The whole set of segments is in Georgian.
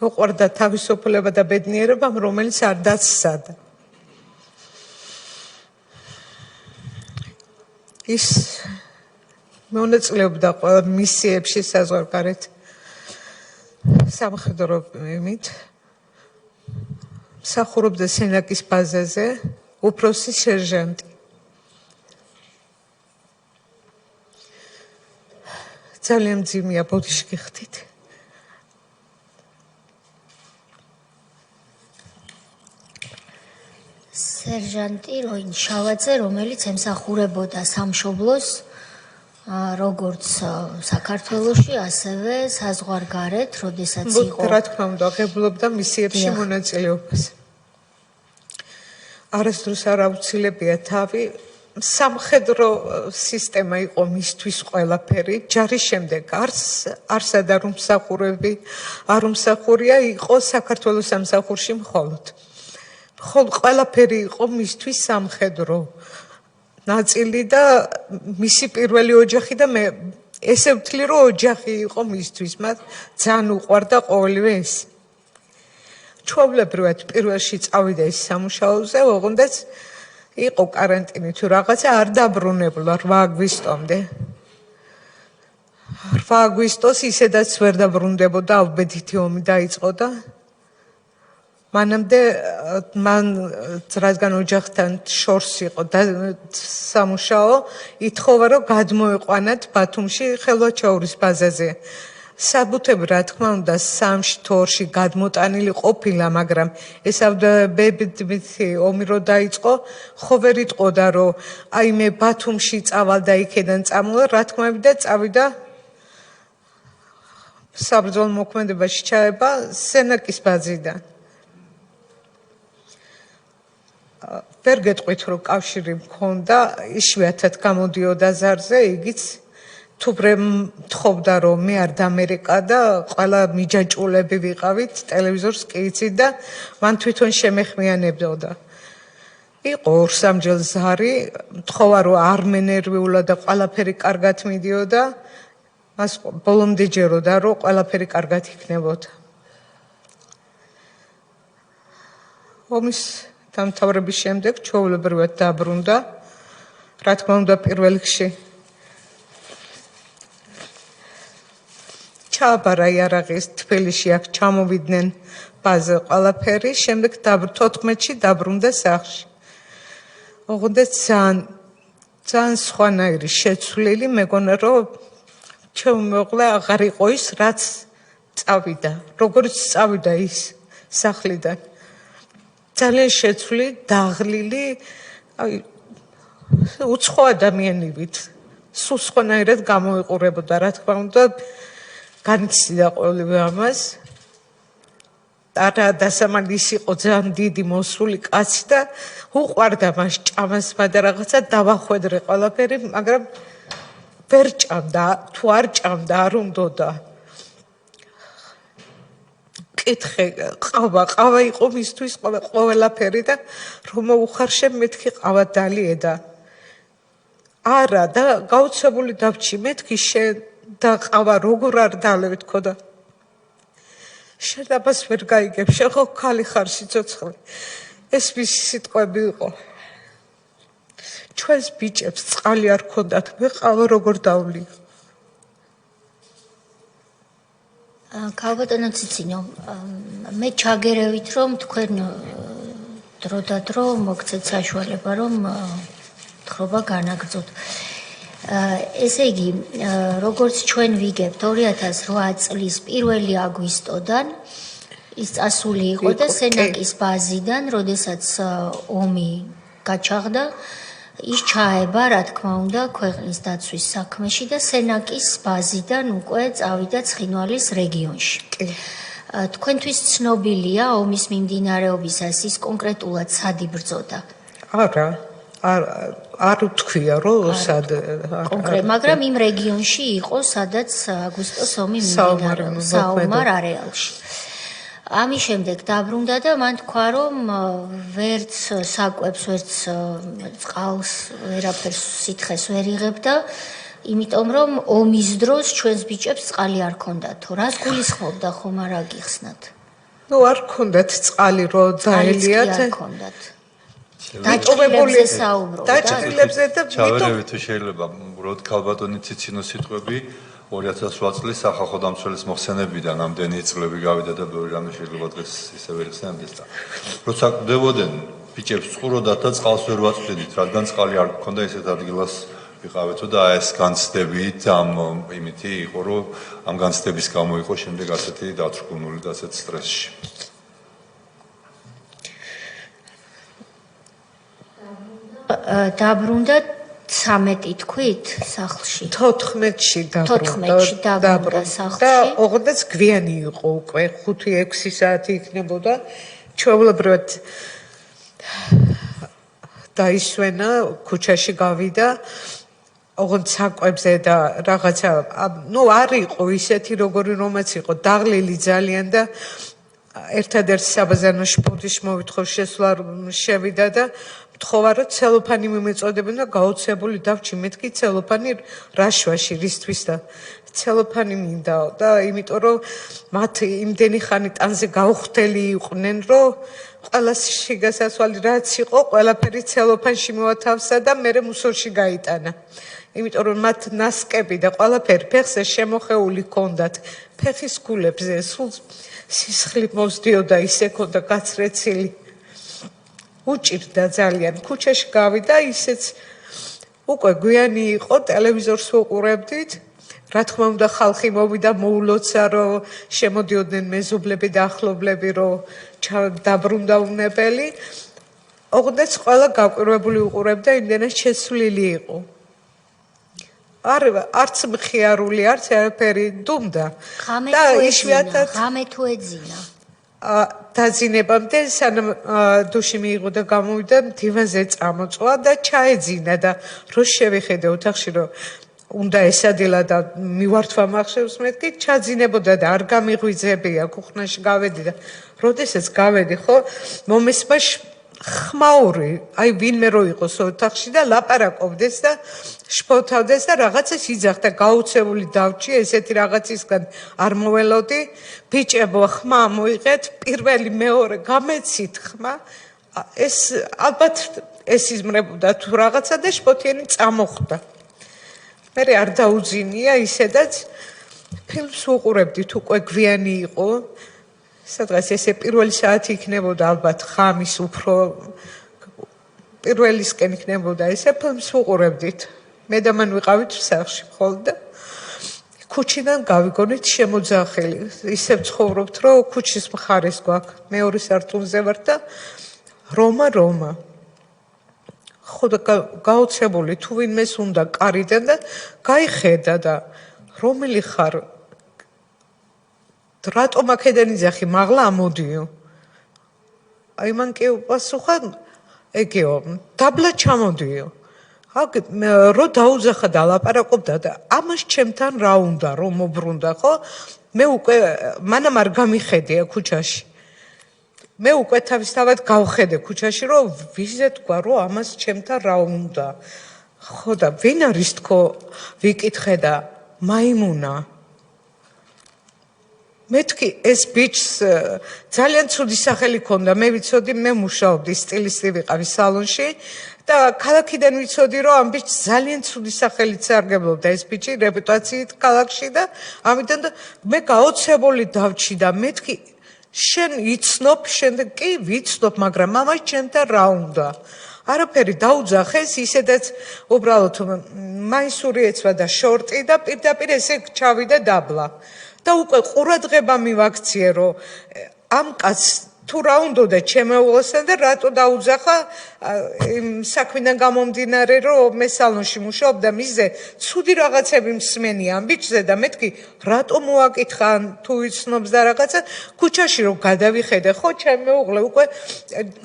უყვარდა თავისუფლება და ბედნიერება, რომელიც არ დაცსადა. ის მონაწილეობდა ყველა მისიებში საზღვარგარეთ სამხედრო იმით. მსახურობდა სენაკის ბაზაზე, უფროსი სერჟანტი. ძალიან მძიმეა ბოდიში ხდით. სერჟანტი როინ შავაძე, რომელიც ემსახურებოდა სამშობლოს როგორც საქართველოში, ასევე საზღვარგარეთ, როდესაც იყო. რა თქმა უნდა, ღებულობდა მისიებში მონაწილეობას. არასდროს არ აუცილებია თავი. სამხედრო სისტემა იყო მისთვის ყველაფერი. ჯარის შემდეგ არსად არ უმსახურები, არ უმსახურია, იყო საქართველოს სამსახურში მხოლოდ. ყველაფერი იყო მისთვის სამხედრო ნაწილი და მისი პირველი ოჯახი და მე ესე ვთვლი, რომ ოჯახი იყო მისთვის, მათ ძალიან უყვარდა ყოველივე ეს. ჩვეულებრივად პირველში წავიდა ის სამუშაოზე, ოღონდ იყო каранტინი თუ რაღაცა არ დაბრუნებულა 8 აგვისტომდე. 8 აგვისტოს ისედაც ვერ დაბრუნდებოდა, ავბედითი ომი დაიწყო და მანამდე მან რადგან ოჯახთან შორს იყო და სამუშაო, ითხოვა რომ გადმოეყვანათ ბათუმში ხელვაჩაურის ბაზაზე. საბუთები რა თქმა უნდა 3-ში თუ 2-ში გადმოტანილი ყოფილა, მაგრამ ეს ავბედითი ომი რო დაიწყო, ხო ვერ იტყოდა რომ აი მე ბათუმში წავალ და იქედან წამოვალ, რა თქმა უნდა წავიდა საბრძოლო მოქმედებაში ჩაება სენაკის ბაზიდან. ვერ გეტყვით რომ კავშირი მქონდა, იშვიათად გამოდიოდა ზარზე, იგიც თუბრე მთხოვდა რომ მე არ დამერეკა და ყველა მიჯაჭულები ვიყავით, ტელევიზორს კი იცით და მან თვითონ შემეხმიანებოდა. იყო 2-3 ზარი, მთხოვა რომ არ მენერვიულა და ყველაფერი კარგად მიდიოდა, მას ბოლომდე ჯეროდა რომ ყველაფერი კარგად იქნებოდა. ომის დამთავრების შემდეგ ჩვეულებრივად დაბრუნდა, რა თქმა უნდა პირველ რიგში ჩააბარა იარაღის თბილისში, აქ ჩამოვიდნენ ბაზა ყველაფერი, შემდეგ 14-ში დაბრუნდა სახლში. ოღონდ ძალიან სხვანაირი შეცვლილი, მეგონა რომ ჩემი მეუღლე აღარ იყო ის, რაც წავიდა, როგორც წავიდა ის სახლიდან. ძალიან შეცვლილი, დაღლილი, აი უცხო ადამიანივით, სულ სხვანაირად გამოიყურებოდა, რა თქმა უნდა, განიცდიდა ყოველივე ამას. არა დასამალ ის იყო ძალიან დიდი მოსული კაცი და უყვარდა მას ჭამასმა და რაღაცა დავახვედრე ყველაფერი, მაგრამ ვერ ჭამდა, თუ არ ჭამდა, არ უნდოდა. კითხე, ყავა იყო მისთვის ყველაფერი და რომ მოუხარშე მეთქი ყავა დალიედა. არა და გაუცებული დავჭი მეთქი შენ და ყავა როგორ არ დალევ თქო და შენ ამას ვერ გაიგებ, შენ ხო ქალი ხარ სიცოცხლე. ეს მისი სიტყვები იყო. ჩვენს ბიჭებს წყალი არ ქონდათ, მე ყავა როგორ დავლი. ქალბატონო ციცინო, მე ჩაგერევით რომ თქვენ დრო და დრო მოგცეთ საშუალება რომ თხრობა განაგრძოთ. ესე იგი, როგორც ჩვენ ვიგებთ 2008 წლის 1 აგვისტოდან ის წასული იყო და სენაკის ბაზიდან, როდესაც ომი გაჩაღდა, ის ჩაება, რა თქმა უნდა, ქვეყნის დაცვის საქმეში და სენაკის ბაზიდან უკვე წავიდა ცხინვალის რეგიონში. თქვენთვის ცნობილია ომის მიმდინარეობისას ის კონკრეტულად სად იბრძოდა? არა, არ ვთქვია რომ სად კონკრეტ, მაგრამ იმ რეგიონში იყო, სადაც აგვისტოს ომი მიმდინარეობდა, საომარ არეალში. ამის შემდეგ დაბრუნდა და მან თქვა რომ ვერც საკვებს, ვერც წყალს, ვერაფერს სითხეს ვერ იღებდა, იმიტომ რომ ომის დროს ჩვენს ბიჭებს წყალი არ ქონდათო. რას გულისხმობდა ხომ არ აგიხსნათ? ნუ არ ქონდათ წყალი რო დაელიათ არ ქონდათ დაჭრილებზე საუბრობ დაჭრილებზე და ჩავერევით თუ შეიძლება უბრალოდ ქალბატონი ციცინო სიტყვები 2008 წლის სახალხო დამცველის მოხსენებიდან ამდენი წლები გავიდა და ბევრი რამე შეიძლება დღეს ისე ვერ იხსენებდეს და როცა კვდებოდნენ ბიჭებს წყუროდათ და წყალს ვერ ვაწვდით რადგან წყალი არ გქონდა ესეთ ადგილას ვიყავეთო და ეს განცდებით ამ იმითი იყო რომ ამ განცდების გამო იყო შემდეგ ასეთი დათრგუნული და ასეთ სტრესში დაბრუნდა 13 თქვით სახლში 14-ში დაბრუნდა სახლში და ოღონდაც გვიანი იყო უკვე 5-6 საათი იქნებოდა ჩვეულებრივად დაისვენა ქუჩაში გავიდა ოღონდ საკვებზე და რაღაცა ნუ არ იყო ისეთი როგორი რომაც იყო დაღლილი ძალიან და ერთადერთი საბაზაროში ბუდიშ მოვითხოვ შესვლა შევიდა და მთხოვა რომ ცელოფანი მიმეწოდებინა გაოცებული დავჭი მეთქი ცელოფანი რაშვაში რისთვის და ცელოფანი მინდაო და იმიტომ რომ მათ იმდენი ხანი ტანზე გაუხდელი იყვნენ რომ ყველა შიგასასვალი რაც იყო ყველაფერი ცელოფანში მოვათავსა და მე მუსორში გაიტანა იმიტომ რომ მათ ნასკები და ყველაფერი ფეხზე შემოხეული ჰქონდათ ფეხის გულებზე სულ სისხლი მოსდიოდა ისე ქონდა გაცრეცილი უჭირდა ძალიან ქუჩაში გავიდა ისეც უკვე გვიანი იყო ტელევიზორს ვუყურებდით რა თქმა უნდა ხალხი მოვიდა მოულოცა რომ შემოდიოდნენ მეზობლები და ახლობლები რომ დაბრუნდა უნებელი ოღონდაც ყველა გაკვირვებული უყურებდა იმდენად შეცვლილი იყო არც მხიარული არც არაფერი დუმდა და იშვიათად ღამე თუ ეძინა დაძინებამდე სანამ დუში მიიღო და გამოვიდა დივანზე წამოწვა და ჩაეძინა და რო შევიხედე ოთახში რომ უნდა ესადილა და მივართვა მახშევს მეთქი ჩაძინებოდა და არ გამიღვიძებია ქუხნაში გავედი და როდესაც გავედი ხო მომესმა ხმაური აი ვინმე რო იყოს ოთახში და ლაპარაკობდეს და შფოთავდეს და რაღაცას იძახდა გაუცებული დავჭი ესეთი რაღაცისგან არ მოველოდი ბიჭებო ხმა მოიღეთ პირველი მეორე გამეცით ხმა ეს ალბათ ეს იზმრებოდა თუ რაღაცა და შფოთიანი წამოხვდა მე არ დაუძინია ისედაც ფილმს უყურებდით უკვე გვიანი იყო სადღაც ესე პირველი საათი იქნებოდა ალბათ ხამის უფრო პირველისკენ იქნებოდა ესე ფილმს უყურებდით მე და მან ვიყავით სახლში მხოლოდ და ქუჩიდან გავიგონით შემოძახილი ისევ ცხოვრობთ რომ ქუჩის მხარეს გვაქვს მეორე სართულზე ვარ და რომა ხო და გაოცებული თუ ვინმეს უნდა კარიდან და გაიხედა და რომელი ხარ რატომ აქედან იძახი მაღლა ამოდიო აი მან კი უპასუხა ეგეო დაბლა ჩამოდიო რო დაუძახა და ლაპარაკობდა და ამას ჩემთან რა უნდა რომ მობრუნდა ხო მე უკვე მანამ არ გამიხედია ქუჩაში მე უკვე თავისთავად გავხედე ქუჩაში რომ ვიზე თქვა რომ ამას ჩემთან რა უნდა ხო და ვინ არის თქო ვიკითხე და მაიმუნა მეთქი ეს ბიჭს ძალიან ცუდი სახელი ჰქონდა მე ვიცოდი მე მუშაობდი სტილისტი ვიყავი სალონში და ქალაქიდან ვიცოდი რომ ამ ბიჭს ძალიან ცუდი სახელით სარგებლობდა ეს ბიჭი რეპუტაციით ქალაქში და ამიტომ მე გაოცებული დავჭი და მეთქი შენ იცნობ შენ კი ვიცნობ მაგრამ მამას ჩემთან რა უნდა არაფერი დაუძახეს ისედაც უბრალოდ მაისური ეცვა და შორტი და პირდაპირ ესე ჩავიდა დაბლა და უკვე ყურადღება მივაქციე რომ ამ კაცს თუ რა უნდა ჩემეულოსან და რატო დაუძახა იმ საქმიდან გამომდინარე რომ მე სალონში მუშაობ და მისზე ცუდი რაღაცები მსმენი ამ ბიჭზე და მეთქი რატო მოაკითხა თუ იცნობს და რაღაცა ქუჩაში რომ გადავიხედე ხო ჩემეუღლე უკვე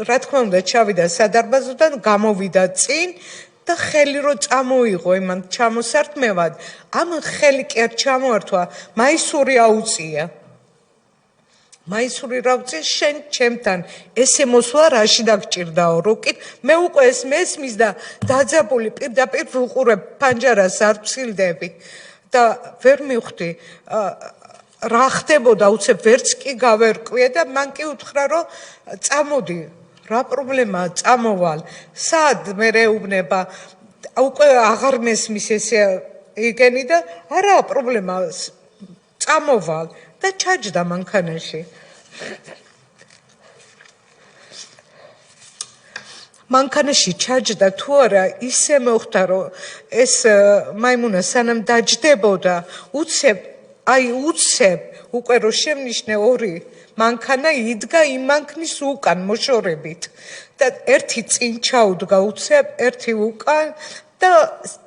რა თქმა უნდა ჩავიდა სადარბაზოდან გამოვიდა წინ და ხელი რო წამოიღო იმან ჩამოსართმევად ამ ხელი კი არ ჩამოართვა მაისური აუწია მაისური რავწი შენ ჩემთან ესე მოსვლა რაში დაგჭირდაო როკით მე უკვე ეს მესმის და დაძაბული პირდაპირ ვუყურებ პანჯარას არ ვცილდები და ვერ მივხვდი რა ხდებოდა უცებ ვერც კი გავერკვია და მან კი უთხრა რომ წამოდი რა პრობლემაა წამოვალ სად მე რეუბნება უკვე აღარ მესმის ესე იგენი და არა პრობლემა წამოვალ და ჩაჯდა მანქანაში მანქანაში ჩაჯდა თუ არა ისე მოხდა რომ ეს მაიმუნა სანამ დაჯდებოდა უცებ უკვე რო შემნიშნე ორი მანქანა იდგა იმ მანქნის უკან მოშორებით და ერთი წინ ჩაუდგა უცებ ერთი უკან და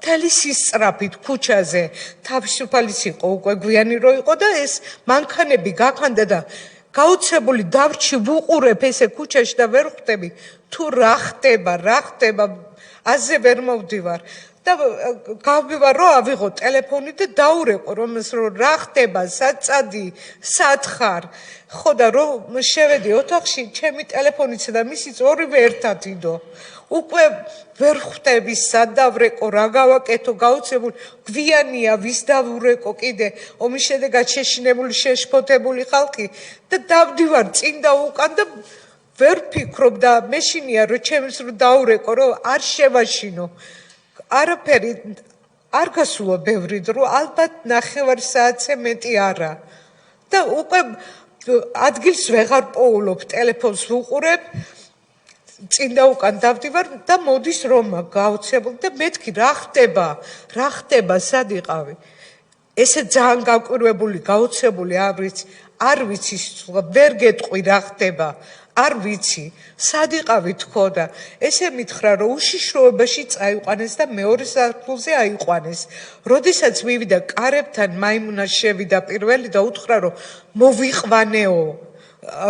თელი სისწრაფით ქუჩაზე თავისუფალის იყო უკვე გვიანი რო იყო და ეს მანქანები გაქანდა და გაუცებული დავრჩი ვუყურებ ესე ქუჩაში და ვერ ხვდები თუ რა ხდება აზე ვერ მოვდივარ და გავბივარ რომ ავიღო ტელეფონი და დაურეკო რომ რა ხდება საწადი სათხარ ხო და რომ შევედი ოთახში ჩემი ტელეფონიც და მისიც ორივე ერთად იდო უკვე ვერ ხვდები სად დავრეკო რა გავაკეთო გაუცებული გვიანია ვის დავურეკო კიდე ომის შედეგად შეშინებული შეშფოთებული ხალხი და დავდივარ წინ და უკან და ვერ ფიქრობ და მეშინია რომ ჩემს რო დაურეკო რომ არ შევაშინო არაფერი არ გასულა ბევრი დრო ალბათ 9 საათზე მეტი არა და უკვე ადგილს ვეღარ პოულობ ტელეფონს ვუყურებ წინ და უკან დავდივარ და მოდის რომა გავცებული და მეთქი რა ხდება სად იყავი ესე ძალიან გაკვირვებული გაუცებული არ ვიცი ვერ გეტყვი რა ხდება არ ვიცი სად იყავი თქო და ესე მითხრა რომ უშიშროებაში წაიყვანეს და მეორე სართულზე აიყვანეს როდესაც მივიდა კარებთან მაიმუნა შევიდა პირველი და უთხრა რომ მოვიყვანეო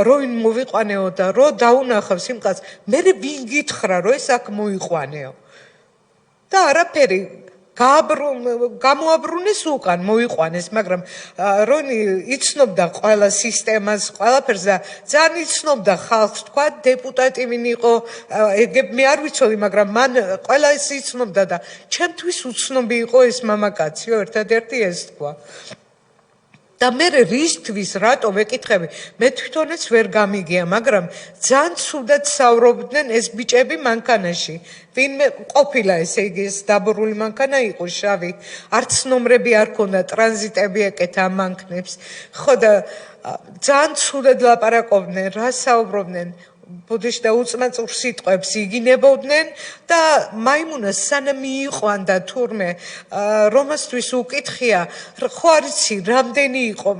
როინ მოვიყვანეო და რო დაუნახავ სიმყას მე ვინ გითხრა რომ ეს აქ მოიყვანეო და არაფერი გამოაბრუნეს უკან მოიყვანეს მაგრამ რონი იცნობდა ყველა სისტემას ყველაფერს და ძალიან იცნობდა ხალხს თქვა დეპუტატი ვინ იყო მე არ ვიცოდი მაგრამ მან ყველა ის იცნობდა და ჩემთვის უცნობი იყო ეს მამაკაციო ერთადერთი ეს თქვა და მე რისთვის რატო ვეკითხები მე თვითონაც ვერ გამიგია მაგრამ ძალიან ცუდად საუბრობდნენ ეს ბიჭები მანქანაში ვინმე ყოფილა ესე იგი ეს დაბურული მანქანა იყო შავი არც ნომრები არ ქონდა ტრანზიტები ეკეთა მანქნებს ხო და ძალიან ცუდად ლაპარაკობდნენ რა საუბრობდნენ ბუდეში და უწმაწურ სიტყვებს იგინებოდნენ და მაიმუნას სანამ მიიყვანდა თურმე რომასთვის უკითხია ხო არიცი რამდენი იყო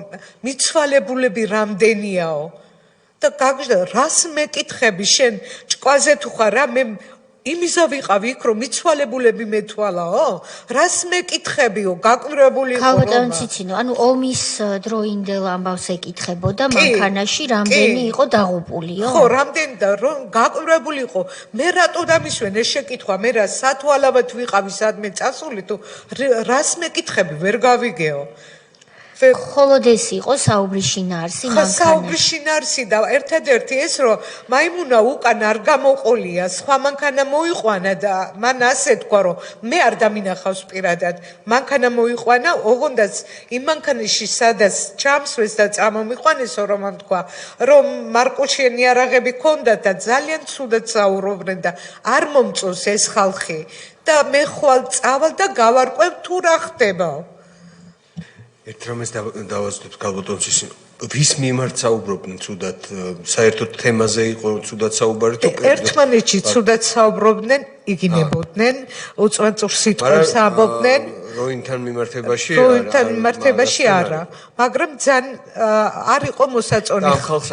მიცვალებულები რამდენიაო და გაგჟდა რას მეკითხები შენ ჭკვაზე თუ ხარ რა მე იმისა ვიყავი იქ რომ მიცვალებულები მეთვალაო რას მეკითხებიო გაკვირვებული იყო ქალბატონ ციცინო ანუ ომის დროინდელ ამბავს ეკითხებოდა მანქანაში რამდენი იყო დაღუპულიო ხო რამდენი და რომ გაკვირვებული იყო მე რატო დამისვენ ეს შეკითხვა მე რა სათვალავად ვიყავი სადმე წასული თუ რას მეკითხები ვერ გავიგეო ხოლოდ ეს იყო საუბრის შინაარსი მანქანაში საუბრის შინაარსი და ერთადერთი ეს რომ მაიმუნა უკან არ გამოყოლია სხვა მანქანა მოიყვანა და მან ასე თქვა რომ მე არ დამინახავს პირადად მანქანა მოიყვანა ოღონდაც იმ მანქანაში სადაც ჩამსვეს და წამომიყვანესო რომ ამ თქვა რომ მარკოშენი იარაღები ქონდა და ძალიან ცუდად საუბრობდნენ და არ მომწონს ეს ხალხი და მე ხვალ წავალ და გავარკვევ თუ რა ხდებაო ერთ რამეს დავასწრებ ქალბატონ ციცინო ვის მიმართ საუბრობდნენ ცუდად საერთოდ თემაზე იყო ცუდად საუბარი თუ ერთმანეთში ცუდად საუბრობდნენ იგინებოდნენ უწმაწურ სიტყვებს ამბობდნენ როინთან მიმართებაში არა მაგრამ ძალიან არ იყო მოსაწონი ხალხს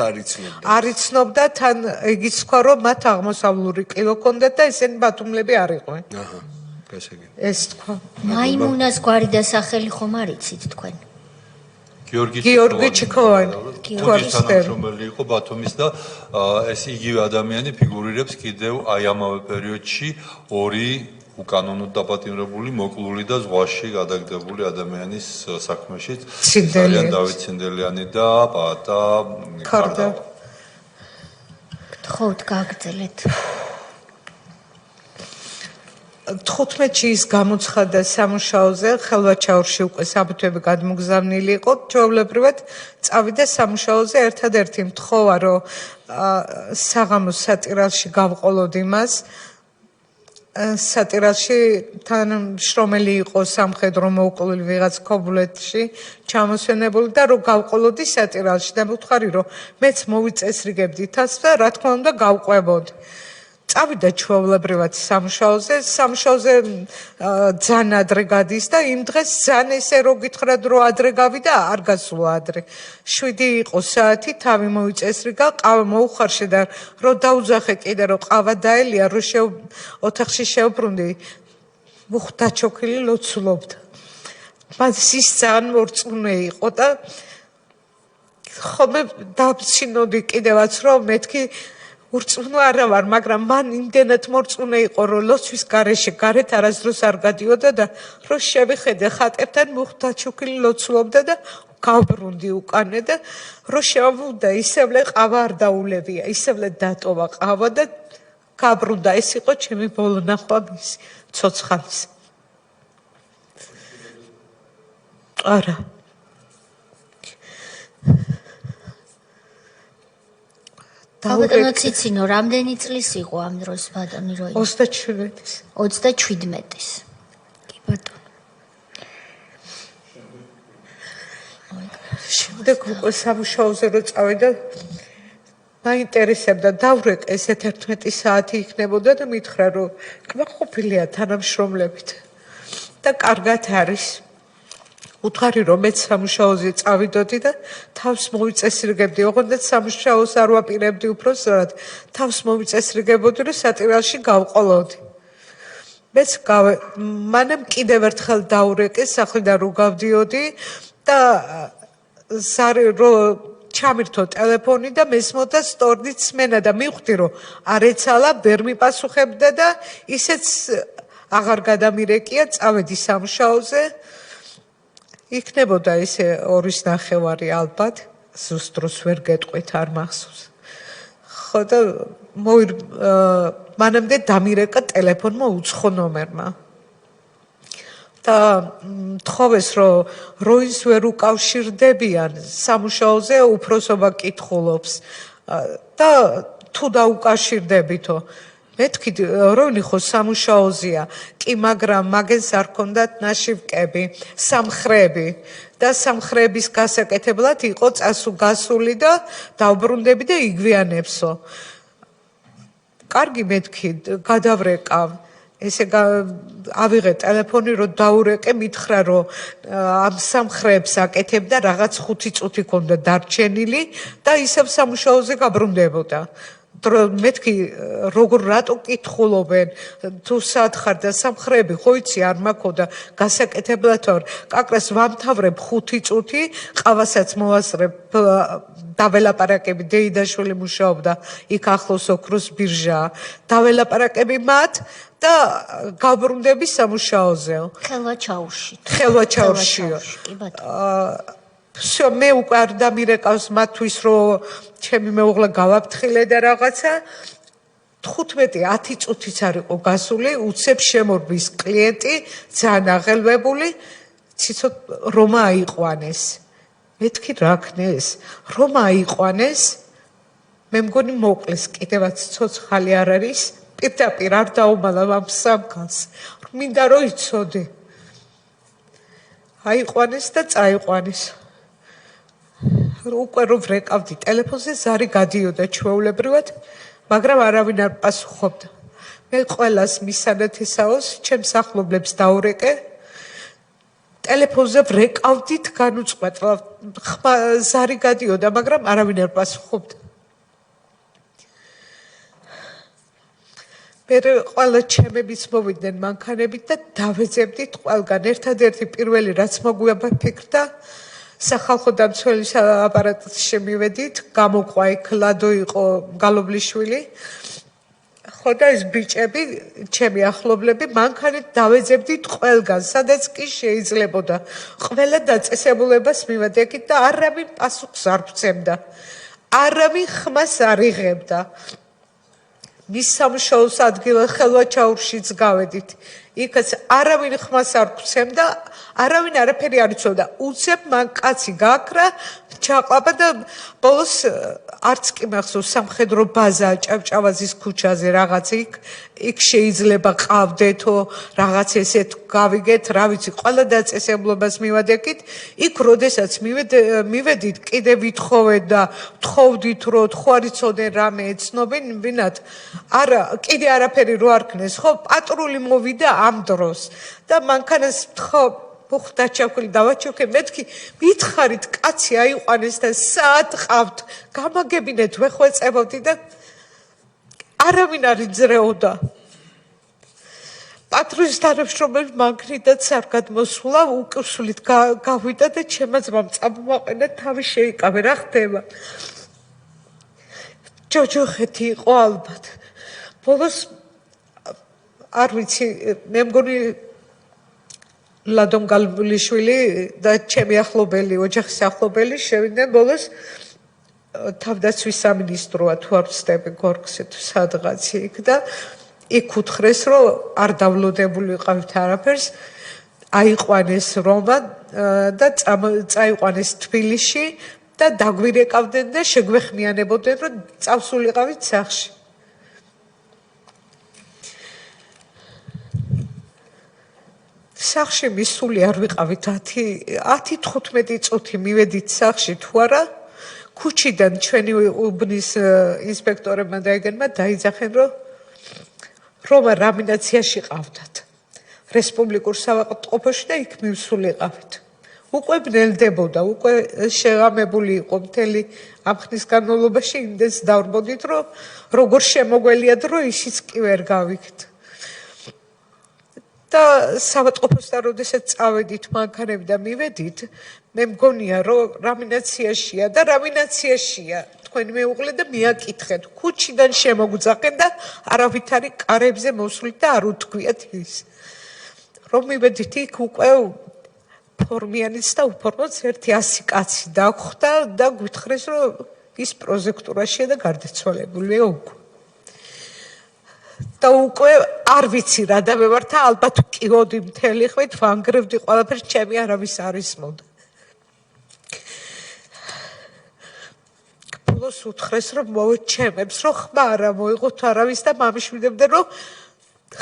არ იცნობდა თან იგიც თქვა რომ მათ აღმოსავლური კილო ჰქონდათ და ესენი ბათუმლები არ იყვნენ ეს თქვა მაიმუნას გვარი და სახელი ხომ არიცით თქვენ გიორგი ჩიქოვანი თანამშრომელი იყო ბათუმის და ეს იგივე ადამიანი ფიგურირებს კიდევ აი ამავე პერიოდში ორი უკანონოდ დაპატიმრებული მოკლული და ზღვაში გადაგდებული ადამიანის საქმეში დავით ცინდელიანი და პატა ქარდა გთხოვთ გაგრძელეთ 15-ში ის გამოცხადდა სამუშაოზე, ხელვაჩაურში უკვე საბუთები გადმოგზავნილი იყო, ჩვეულებრივად წავიდა სამუშაოზე, ერთადერთი მთხოვა, რომ საღამოს სატირალში გავყოლოდი მას. სატირალში თანამშრომელი იყო სამხედრო მოუკლული ვიღაც ქობულეთში ჩამოსვენებული და რომ გავყოლოდი სატირალში და მივთხარი რომ მეც მოვიწესრიგებდი თავს და რა თქმა უნდა გავყვებოდი. წავიდა ჩვეულებრივად სამუშაოზე ძალიან ადრე გადის და იმ დღეს ძალიან ესე რო გითხრათ რომ ადრე გავიდა არ გასულა ადრე 7 იყო საათი თავი მოიწესრიგა ყავა მოუხარშე და რო დაუძახე კიდე რომ ყავა დაელია რო ოთახში შევბრუნდი მუხტაჩოქილი ლოცულობდა მას ის ძალიან მორწმუნე იყო და ხომ დავშინოდი კიდევაც რომ მეთქი ურწმუნო არა ვარ, მაგრამ მან იმდენად მორწმუნე იყო, რომ ლოცვის გარეშე გარეთ არასდროს არ გადიოდა და რომ შევიხედე ხატებთან მუხტაჩოქილი ლოცულობდა და გავბრუნდი უკანე და რომ შევამბობდა ისევლე ყავა არ დაულევია, ისევლე დატოვა ყავა და გაბრუნდა. ეს იყო ჩემი ბოლო ნახვა მისი ცოცხალის. არა. ბატონო ციცინო, რამდენი წლის იყო ამ დროს ბატონი როი? 27-ის. 27-ის. კი ბატონო. შემდეგ უკვე სამუშაოზე რო წავიდა, მაინტერესებდა დავრეკ ესე 11 საათი იქნებოდა და მითხრა რომ კმაყოფილია თანამშრომლებით და კარგად არის. უთხარი რომ მეც სამუშაოზე წავიდოდი და თავს მოვიწესრიგებდი, ოღონდ სამუშაოს არ ვაპირებდი უბრალოდ თავს მოვიწესრიგებოდი რომ სატირალში გავყოლოდი. მეც მანამ კიდევ ერთხელ დაურეკე სახლიდან რო გავდიოდი და რო ჩამირთო ტელეფონი და მესმოდა სტორდით სმენა და მივხვდი რომ არ ეცალა, ვერ მიპასუხებდა და ისეც აღარ გადამირეკია, წავედი სამუშაოზე. იქნებოდა ესე 2:30 ალბათ, ზუსტ დროს ვერ გეტყვით, არ მახსოვს. ხო და მანამდე დამირეკა ტელეფონმა უცხო ნომერმა. და თხოვეს რომ როინს ვერ უკავშირდებიან სამუშაოზე უფროსობა კითხულობს და თუ დაუკავშირდებითო მეთქი როინი ხო სამუშაოზეა კი მაგრამ მაგენს არ ქონდათ ნაშივკები სამხრები და სამხრების გასაკეთებლად იყო წასული და დავბრუნდები და იგვიანებსო კარგი მეთქი გადავრეკავ ესე ავიღე ტელეფონი რომ დაურეკე მითხრა რომ ამ სამხრებს აკეთებდა რაღაც 5 წუთი ქონდა დარჩენილი და ისევ სამუშაოზე გაბრუნდებოდა მეთქი როგორ რატო კითხულობენ თუ სათხარ და სამხრები ხო იცი არ მაქოდა გასაკეთებლად ვარ კაკრას ვამთავრებ 5 წუთი ყავასაც მოვასწრებ დაველაპარაკები დეიდაშვილი მუშაობდა იქ ახლოს ოქროს ბირჟა დაველაპარაკები მათ და გაბრუნდები სამუშაოზე ხელვაჩაურშიო კი ბატონო მე უკვე არ დამირეკავს მათთვის რომ ჩემი მეუღლე გავაფრთხილე და რაღაცა 15-10 წუთიც არ იყო გასული უცებ შემორბის კლიენტი ძალიან აღელვებული ციცოთ რომ აიყვანეს მეთქი რა ქნეს რომ აიყვანეს მე მგონი მოკლეს კიდევაც ცოცხალი არ არის პირდაპირ არ დაუმალა ამ სამკას მინდა რომ იცოდე აიყვანეს და წაიყვანეს უკვე რომ ვრეკავდი ტელეფონზე ზარი გადიოდა ჩვეულებრივად მაგრამ არავინ არ პასუხობდა მე ყველას მისანათესაოს ჩემს ახლობლებს დაურეკე ტელეფონზე ვრეკავდით განუწყვეტლა ზარი გადიოდა მაგრამ არავინ არ პასუხობდა მე ყველა ჩემებიც მოვიდნენ მანქანებით და დავეძებდით ყველგან ერთადერთი პირველი რაც მოგვაფიქრდა სახალხო დამცველის აპარატში შემივედით, გამოყვა იქ ლადო იყო გალობლიშვილი. ხო და ეს ბიჭები, ჩემი ახლობლები, მანქანით დავეძებდით ყველგან, სადაც კი შეიძლებოდა. ყველა დაწესებულებას მივედექით და არავინ პასუხს არ ვცემდა. არავინ ხმას არ იღებდა. მის სამუშაოს ადგილ ხელვაჩაურშიც გავედით. იქაც არავინ ხმას არ გვცემდა, არავინ არაფერი არ იცოდა. უცებ მან კაცი გააქრა, ჩაყლაპა და ბოლოს არც კი მახსოვს სამხედრო ბაზა ჭავჭავაძის ქუჩაზე რაღაც იქ შეიძლება ყავდეთო რაღაც ესეთ გავიგეთ, რა ვიცი, ყველა დაწესებულებას მივადეკით. იქ როდესაც მივედით, კიდე ვითხოვეთ და თხოვდით, რომ თუ არ იცოდნენ რამე ეცნობენ, ვინათ არა, კიდე არაფერი რო არ ქნეს, ხო, პატრული მოვიდა ამ დროს და მანქანას ხო ბუხტა ჩაქვილი დავაჩოქე, მეთქი მითხარით კაცი აიყვანეს და საათ ყავთ, გამაგებინეთ ვეხვეწებოდი და არავინ არ იძრეოდა. პატრულის თანამშრომელი მანქნიდან არ გადმოსულა, უკუსულით გავიდა და ჩემმა ძმამ წამოაყენა, თავი შეიკავე, რა ხდება? ჯოჯოხეთი იყო ალბათ. ბოლოს არ ვიცი, მე მგონი ლადომ გალბულიშვილი და ჩემი ახლობელი, ოჯახის ახლობელი შევიდნენ ბოლოს თავდაცვის სამინისტროა თუ არ ვცდები გორგზე თუ სადღაც იქ და იქ უთხრეს, რომ არ დავლოდებული ვიყავით არაფერს, აიყვანეს რომა და წაიყვანეს თბილისში და დაგვირეკავდნენ და შეგვეხმიანებოდნენ, რომ წავსულიყავით სახლში. სახლში მისული არ ვიყავით 10-15 წუთი მივედით სახლში თუ არა ქუჩიდან ჩვენი უბნის ინსპექტორებმა და ეგენმა დაიძახენ რომ რამინაციაში ყავდათ რესპუბლიკურ სავაყყოფოში და იქ მივსულიყავით. უკვე ბნელდებოდა, უკვე შეღამებული იყო მთელი ამ ხნის განმავლობაში, იმდენს დავრბოდით, რომ როგორ შემოგველია დრო ისიც კი ვერ გავიქთ. და სავაყყოფოსთან როდესაც წავედით მანქანები და მივედით, მე მგონია რომ რამინაციაშია და რამინაციაშია თქვენი მეუღლე და მიაკითხეთ, ქუჩიდან შემოგძახენ და არავითარი კარებზე მოსვლით და არ უთქვიათ ის. რომ მივედით იქ უკვე ფორმიანიც და უფორმოც 100 კაცი დაგხვდა და გვითხრეს რომ ის პროზექტურაშია და გარდაცვალებულია უკვე. და უკვე არ ვიცი რა და მე ვართ ალბათ ვკივოდი მთელი ხვით ვანგრევდი ყველაფერს ჩემი არავის არ ისმოდა. ბოლოს უთხრეს რომ მოვეჩემებს რომ ხმა არა მოიღოთ არავის და მამიშვიდებდნენ რომ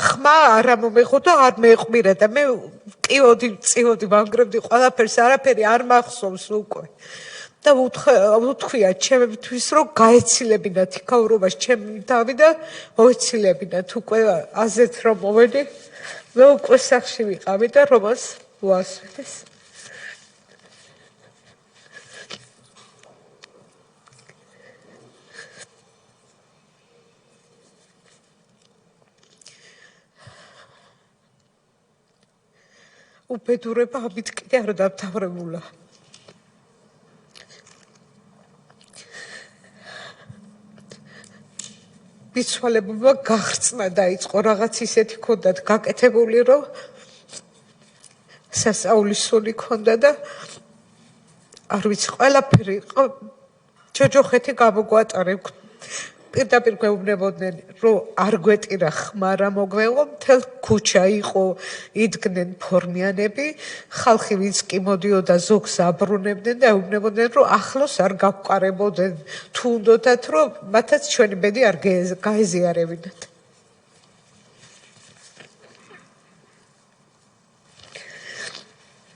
ხმა არა მომეღო და არ მეეყვირა და მე წივოდი ვანგრევდი ყველაფერს არაფერი არ მახსოვს უკვე. და უთქვია ჩემთვის რომ გაეცილებინათ იქაურობას ჩემი თავი და მოეცილებინათ უკვე აზეთ რომ მოვედი მე უკვე სახლში ვიყავი და რომას უასვეთეს. უბედურება ამით კიდე არ დამთავრებულა. მიცვალებულმა გახრწნა დაიწყო, რაღაც ისეთი ქონდათ გაკეთებული, რომ სასწაულის სული ქონდა და არ ვიცი, ყველაფერი იყო ჯოჯოხეთი გამოგვატარე. პირდაპირ გვეუბნებოდნენ, რომ არ გვეტირა ხმა რა მოგვეღო, მთელ ქუჩა იყო, იდგნენ ფორმიანები, ხალხი ვინც კი მოდიოდა ზოგს აბრუნებდნენ და ეუბნებოდნენ, რომ ახლოს არ გავყარებოდნენ, თუ უნდათ, რომ მათაც ჩვენი ბედი არ გაეზიარებინათ.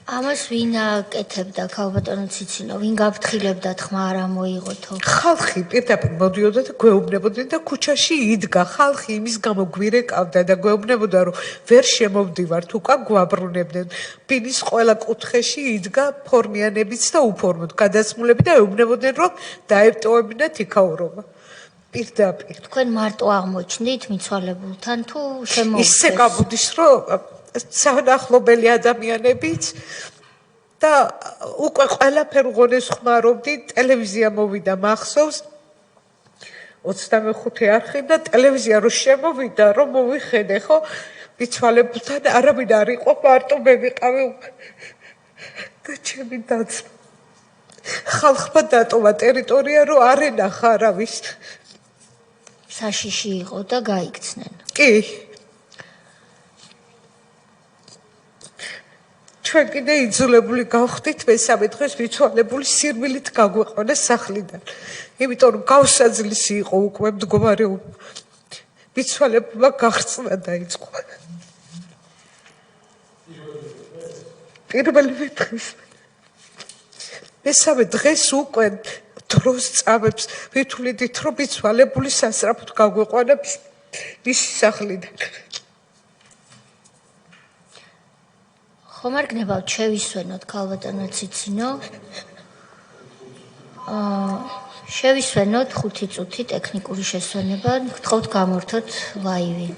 ამას ვინ აკეთებდა ქალბატონო ციცინო, ვინ გაფრთხილებდა ხმა არა მოიღოთო? ხალხი პირდაპირ მოდიოდა და გვეუბნებოდნენ და ქუჩაში იდგა ხალხი იმის გამო გვირეკავდა და გვეუბნებოდა რომ ვერ შემოვდივართ უკან გვაბრუნებდნენ. ბინის ყველა კუთხეში იდგა ფორმიანებიც და უფორმოდ გადაცმულები და ეუბნებოდნენ რომ დაეტოვებინათ იქაურობა. პირდაპირ. თქვენ მარტო აღმოჩნდით მიცვალებულთან თუ შემოუხდეს? ისე გამოდის რომ საახლობელი ადამიანებიც და უკვე ყველაფერ უღონეს ხმარობდი, ტელევიზია მოვიდა მახსოვს 25 არხი და ტელევიზია რო შემოვიდა რომ მოვიხედე ხო მიცვალებულთან არავინ არ იყო, მარტო მე ვიყავი და ჩემი დაცვა. ხალხმა დატოვა ტერიტორია რომ არ ენახა არავის. საშიში იყო და გაიქცნენ. კი. ჩვენ კიდე იძულებული გავხდით მესამე დღეს ვიცვალებული სირბილით გაგვეყვანა სახლიდან. იმიტომ რომ გავსაძლისი იყო უკვე მდგომარეობა. ვიცვალებმა გაღწვა დაიწყო. პირველივე დღეს. მესამე დღეს უკვე დროს წამებს ვითვლიდით რომ ვიცვალებული სასწრაფოდ გაგვეყვანა მისი სახლიდან. ხომ არ გნებავთ შევისვენოთ ქალბატონო ციცინო? შევისვენოთ 5 წუთი ტექნიკური შესვენება, გთხოვთ გამორთოთ ლაივი.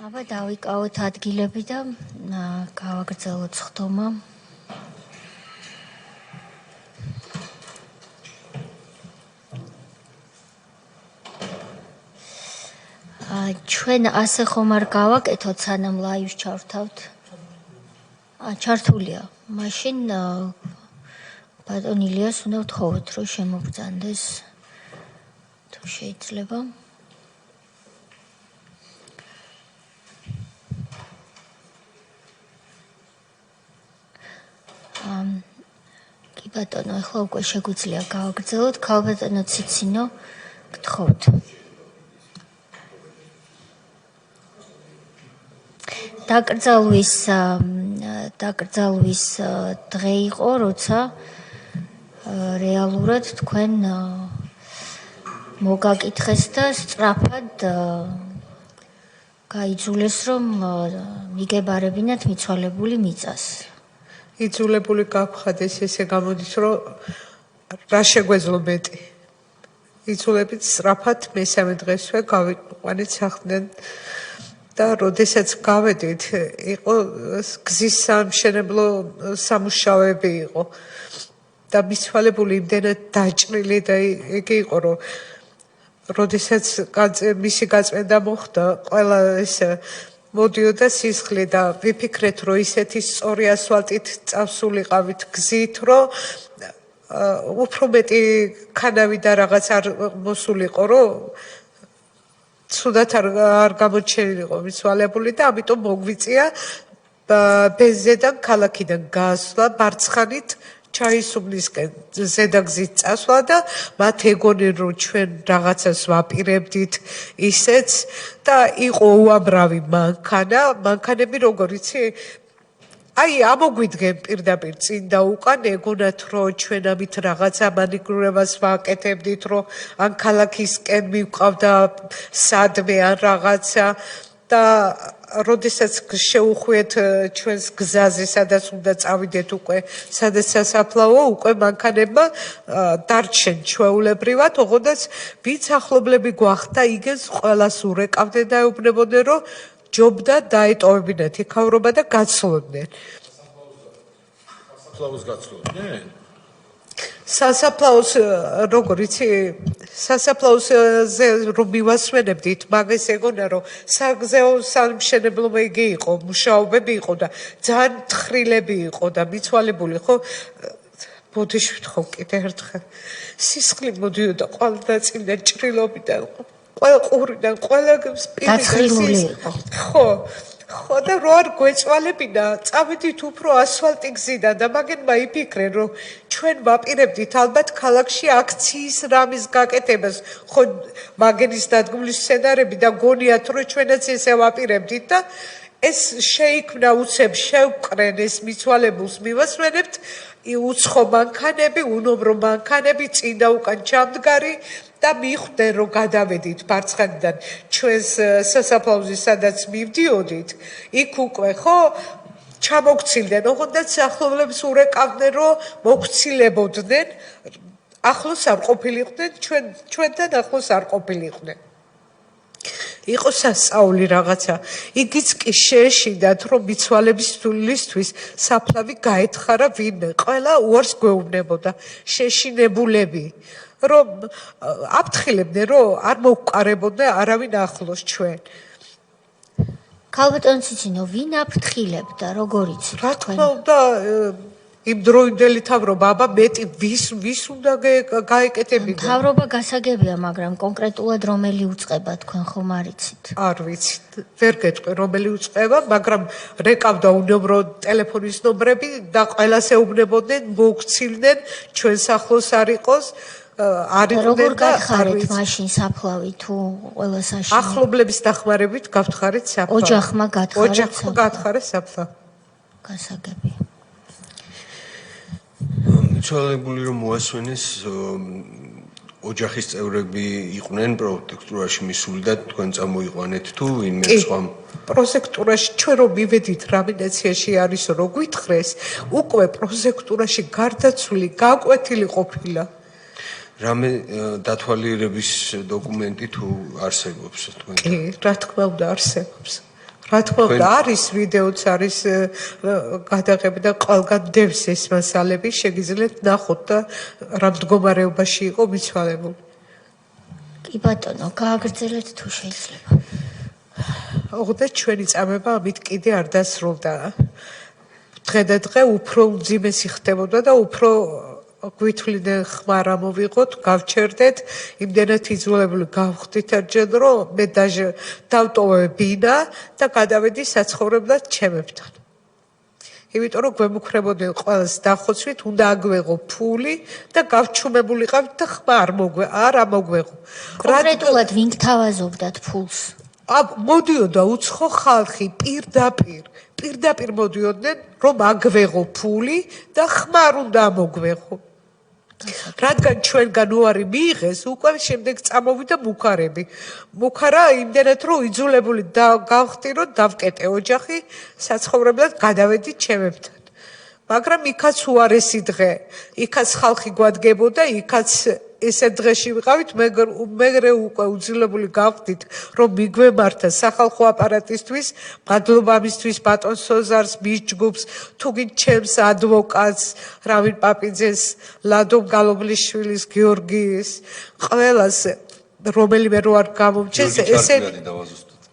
აბა დავიკავოთ ადგილები და გავაგრძელოთ ხდომა. ჩვენ ასე ხომ არ გავაკეთოთ, სანამ ლაივს ჩავრთავთ? ჩართულია. მაშინ ბატონ ილიას უნდა ვთხოვოთ, რომ შემოგბრძანდეს. თუ შეიძლება. კი ბატონო, ახლა უკვე შეგვიძლია გავაგრძელოთ. ქალბატონო ციცინო, გთხოვთ. დაკრძალვის დღე იყო, როცა რეალურად თქვენ მოგაკითხეს და სწრაფად გაიძულეს, რომ მიგებარებინათ მიცვალებული მიწას. იძულებული გავხადეს, ესე გამოდის, რომ რა შეგვეძლო მეტი. იძულებით სწრაფად მესამე დღესვე გავიყვანეთ სახლიდან და როდესაც გავედით, იყო გზის სამშენებლო სამუშაოები იყო და მიცვალებული იმდენად დაჭრილი და იგი იყო, რომ როდესაც მისი გაწმენდა მოხდა, ყველა ეს მოდიოდა სისხლი და ვიფიქრეთ, რომ ისეთი სწორი ასფალტით წავსულიყავით გზით, რომ უფრო მეტი ქანავი და რაღაც არ მოსულიყო, რომ ცუდად არ გამოჩენილიყო მიცვალებული და ამიტომ მოგვიწია ბენზედან ქალაქიდან გასვლა მარცხანით ჩაისუბნისკენ ზედაგზით წასვლა და მათ ეგონენ, რომ ჩვენ რაღაცას ვაპირებდით ისეც და იყო უამრავი მანქანები, როგორ იცი? აი, ამოგვიდგენ პირდაპირ წინ და უკან ეგონათ, რომ ჩვენ ამით რაღაცა მანიპულირებას ვაკეთებდით, რომ ან ქალაქისკენ მივყავდა სადმე ან რაღაცა და როდესაც შეუხვიეთ ჩვენს გზაზე, სადაც უნდა წავიდეთ უკვე, სადაც სასაფლაოა, უკვე მანქანებმა დარჩენ ჩვეულებრივად, ოღონდაც ვინც ახლობლები გვახდა, იგენს ყველას ურეკავდნენ და ეუბნებოდნენ, რომ ჯობდა დაეტოვებინათ იქავრობა და გაცლოდნენ. სასაფლაოს გაცლოდნენ? სასაფლაოს, როგორ იცი, სასაფლაოზე რომ მივასვენებდით, მაგას ეგონა, რომ საგზაო სამშენებლო იგი იყო, მუშაობები იყო და ძალიან თხრილები იყო და მიცვალებული, ხო? ბოდიში ვთხოვ კიდე ერთხელ. სისხლი მოდიოდა ყველა ნაწილიდან, ჭრილობიდან, ყველა ყურიდან, ყველა სპირიდან. ხო. ხო და რო არ გვეწვალებინა, წავედით უფრო ასფალტიგზიდან და მაგენმა იფიქრენ, რომ ჩვენ ვაპირებდით ალბათ ქალაქში აქციის რამის გაკეთებას, ხო მაგენის დადგმული სცენარები და გონიათ, რომ ჩვენაც ესე ვაპირებდით და ეს შეიქმნა უცებ შევკრენ ეს მიცვალებულს მივასვენებთ უცხო მანქანები, უნომრო მანქანები, წინ და უკან ჩამდგარი და მიხვდნენ, რომ გადავედით მარცხნიდან ჩვენს სასაფლაოზე, სადაც მივდიოდით, იქ უკვე ხო ჩამოგცილდნენ, ოღონდაც ახლობლებს ურეკავდნენ, რომ მოგცილებოდნენ, ახლოს არ ყოფილიყვნენ, ჩვენთან ახლოს არ ყოფილიყვნენ. იყო სასწაული რაღაცა. იგიც კი შეეშინდათ, რომ მიცვალებისთვისთვის საფლავი გაეთხარა ვინმე. ყველა უარს გვეუბნებოდა, შეშინებულები. რომ აფრთხილებდნენ, რომ არ მოვყარებოდნენ არავინ ახლოს ჩვენ. ქალბატონ ციცინო, ვინ აფრთხილებდა, როგორ იცით? რა თქმა უნდა, იმ დროინდელი თავრობა, აბა მეტი ვის უნდა გაეკეთებინა? თავრობა გასაგებია, მაგრამ კონკრეტულად რომელი უწყება თქვენ ხომ არ იცით? არ ვიცით, ვერ გეტყვი რომელი უწყება, მაგრამ რეკავდა უნებრო ტელეფონის ნომრები და ყველას ეუბნებოდნენ, მოგცილდნენ, ჩვენს ახლოს არ იყოს. როგორ გაიხარეთ მაშინ საფლავი თუ ყველა საშინელი? ახლობლების დახმარებით გავთხარეთ საფლავი. ოჯახმა გათხარეთ. ოჯახმა გათხარეს საფლავი. გასაგებია. მიცვალებული რომ მოასვენეს ოჯახის წევრები იყვნენ პროექტურაში მისული და თქვენ წამოიყვანეთ თუ ვინმე სხვა? პროექტურაში ჩვენ რომ მივედით რამინაციაში არის რომ გვითხრეს, უკვე პროექტურაში გარდაცვლილი გაკვეთილი ყოფილა. რამე დათვალიერების დოკუმენტი თუ არსებობს თქვენ? კი, რა თქმა უნდა არსებობს. რა თქმა უნდა არის ვიდეოც არის გადაღები და ყველგან დევს ეს მასალები შეგიძლიათ ნახოთ და რა მდგომარეობაში იყო მიცვალებული. კი ბატონო, გააგრძელეთ თუ შეიძლება. ოღონდ ჩვენი წამება ამით კიდე არ დასრულდა. დღე და დღე უფრო უძიმესი ხდებოდა და უფრო გვითვლიდან ხმარ ამოვიღოთ, გავჩერდეთ, იმდენად იძულებული გავხდით არჯერ, რომ მე დავტოვე ბინა და გადავედი საცხოვრებლად ჩემებთან. იმიტომ რომ გვემუქრებოდნენ ყველას დახოცვით, უნდა აგვეღო ფული და გავჩუმებულიყავით და ხმა არ ამოგვეღო. კონკრეტულად ვინ გთავაზობდათ ფულს? მოდიოდა უცხო ხალხი პირდაპირ მოდიოდნენ, რომ აგვეღო ფული და ხმა არ უნდა ამოგვეღო. რადგან ჩვენგან უარი მიიღეს, უკვე შემდეგ წამოვიდა მუქარები. მუქარა იმდენად რომ იძულებული გავხდი, რომ დავკეტე ოჯახი, საცხოვრებლად გადავედი ჩემებთან. მაგრამ იქაც უარესი დღე, იქაც ხალხი გვადგებოდა, იქაც ესე დღეში ვიყავით, მეგრე უკვე უძილებული გავხდით, რომ მიგვემართა სახალხო აპარატისთვის, მადლობა მისთვის ბატონ სოზარს, მის ჯგუფს, თუ გინდ ჩემს ადვოკატს, რავინ პაპიძეს, ლადო გალობლიშვილის, გიორგის, ყველას, რომელიმე რო არ გამომჩეს, ესენი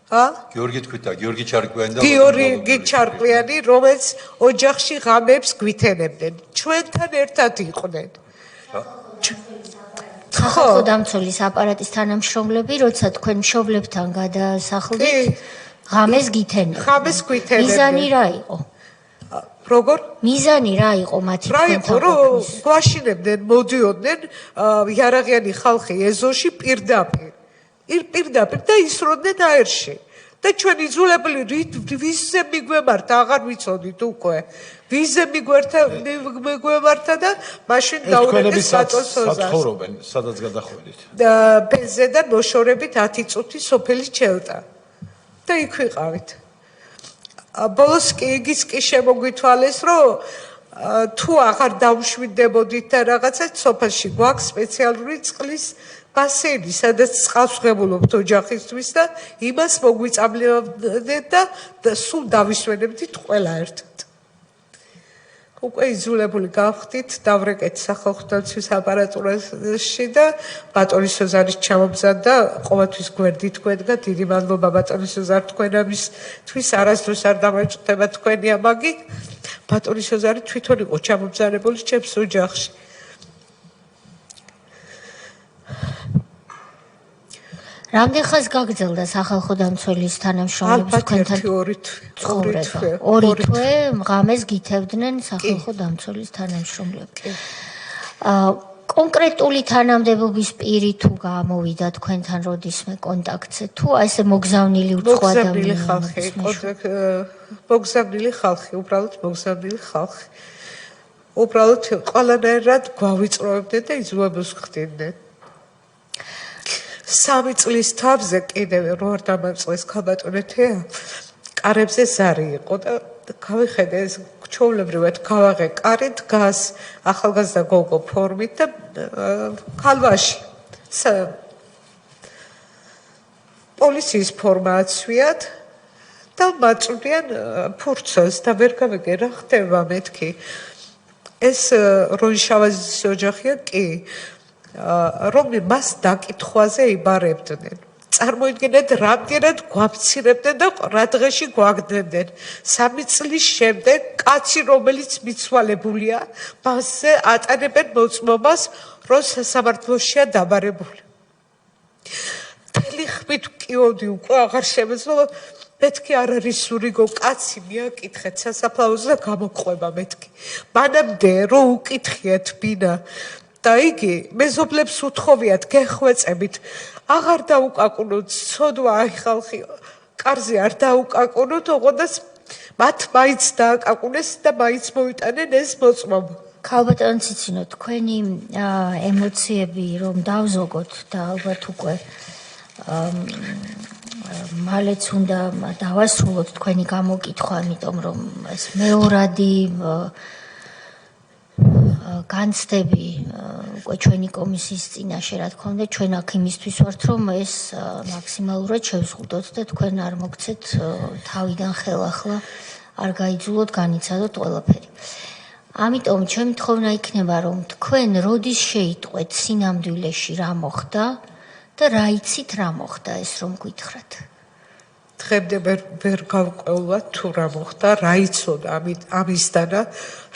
გიორგი თქვითა, გიორგი ჩარკვიანი და გიორგი ჩარკვიანი, რომელიც ოჯახში ღამებს გვითენებდნენ, ჩვენთან ერთად იყვნენ. სახალხო დამცველის აპარატის თანამშრომლები, როცა თქვენ მშობლებთან გადასახლდით, ღამეს გითენებდნენ. ღამეს გვითენებდნენ. მიზანი რა იყო? როგორ? მიზანი რა იყო მათი თქვენთან ყოფნის? გვაშინებდნენ, მოდიოდნენ იარაღიანი ხალხი ეზოში პირდაპირ და ისროდნენ აერში. და ჩვენ იძულებული ვიზზე მიგვემართა, აღარ ვიცოდით უკვე. ვიზზე მიგვემართა და მაშინ დაურეკეს ბატონ სოზარს. საცხოვრობენ, სადაც გადახვედით. ბენზედან მოშორებით 10 წუთი სოფელი ჩელტა. და იქ ვიყავით. ბოლოს იგიც კი შემოგვითვალეს, რომ თუ აღარ დავშვიდებოდით და რაღაცა სოფელში გვაქვს სპეციალური წყლის ბასეინი, სადაც წყალს ვღებულობთ ოჯახისთვის და იმას მოგვიწამლებდეთ და სულ დავისვენებდით ყველა ერთად. უკვე იძულებული გავხდით, დავრეკეთ სახალხო დამცველის აპარატურაში და ბატონი სოზარის ჩამომზადდა, ყოველთვის გვერდით გვედგა, დიდი მადლობა ბატონი სოზარ თქვენ ამისთვის, არასდროს არ დამაჭრდება თქვენი ამაგი. ბატონი სოზარი თვითონ იყო ჩამომზადებული ჩემს ოჯახში. რამდენ ხანს გაგრძელდა სახალხო დამცველის თანამშრომლების თქვენთან ცხოვრება? 2 თვე ღამეს გითევდნენ სახალხო დამცველის თანამშრომლები. კონკრეტული თანამდებობის პირი თუ გამოვიდა თქვენთან როდისმე კონტაქტზე, თუ ესე მოგზავნილი უცხო ადამიანები? მოგზავნილი ხალხი, უბრალოდ მოგზავნილი ხალხი. უბრალოდ ყველანაირად გვავიწროებდნენ და იძულებულს ხდიდნენ. 3 წლის თავზე კიდევ რო არ დამამწყეს ქალბატონეთია, კარებზე ზარი იყო და გავიხედე ეს ჩვეულებრივად გავაღე კარი დგას ახალგაზრდა გოგო ფორმით და ქალვაში. პოლიციის ფორმა აცვიათ და მაწვდიან ფურცელს და ვერ გავიგე რა ხდება მეთქი. ეს რონიშავაზის ოჯახია კი. რომ მას დაკითხვაზე იბარებდნენ. წარმოიდგინეთ, რამდენად გვაფცირებდნენ და რა დღეში გვაგდებდნენ. 3 წლის შემდეგ კაცი, რომელიც მიცვალებულია, მასზე ატარებენ მოწმობას, რომ სასამართლოშია დაბარებული. მთელი ხმით ვკიოდი, უკვე აღარ შემეძლო. მეთქი არ არის სურიგო კაცი, მიაკითხეთ სასაფლაოზე და გამოყვება მეთქი. მანამდე რომ უკითხიათ ბინა და იგი მეზობლებს უთხოვიათ, გეხვეწებით, აღარ დაუკაკუნოთ, ცოდვა აი ხალხი კარზე არ დაუკაკუნოთ, ოღონდ მათ მაინც დააკაკუნეს და მაინც მოიტანენ ეს მოწმობა. ქალბატონ ციცინო, თქვენი ემოციები რომ დავზოგოთ და ალბათ უკვე მალეც უნდა დავასრულოთ თქვენი გამოკითხვა, იმიტომ რომ ეს მეორადი განცდები უკვე ჩვენი კომისიის წინაშე, რა თქმა უნდა, ჩვენ აქ იმისთვის ვართ, რომ ეს მაქსიმალურად შევზღუდოთ და თქვენ არ მოგცეთ თავიდან ხელახლა, არ გაიძულოთ, განიცადოთ ყველაფერი. ამიტომ ჩემი თხოვნა იქნება, რომ თქვენ როდის შეიტყვეთ სინამდვილეში რა მოხდა და რა იცით რა მოხდა ეს რომ გითხრათ. დღემდე ვერ გავყვევლათ თუ რა მოხდა, რა იცოდა ამისთან,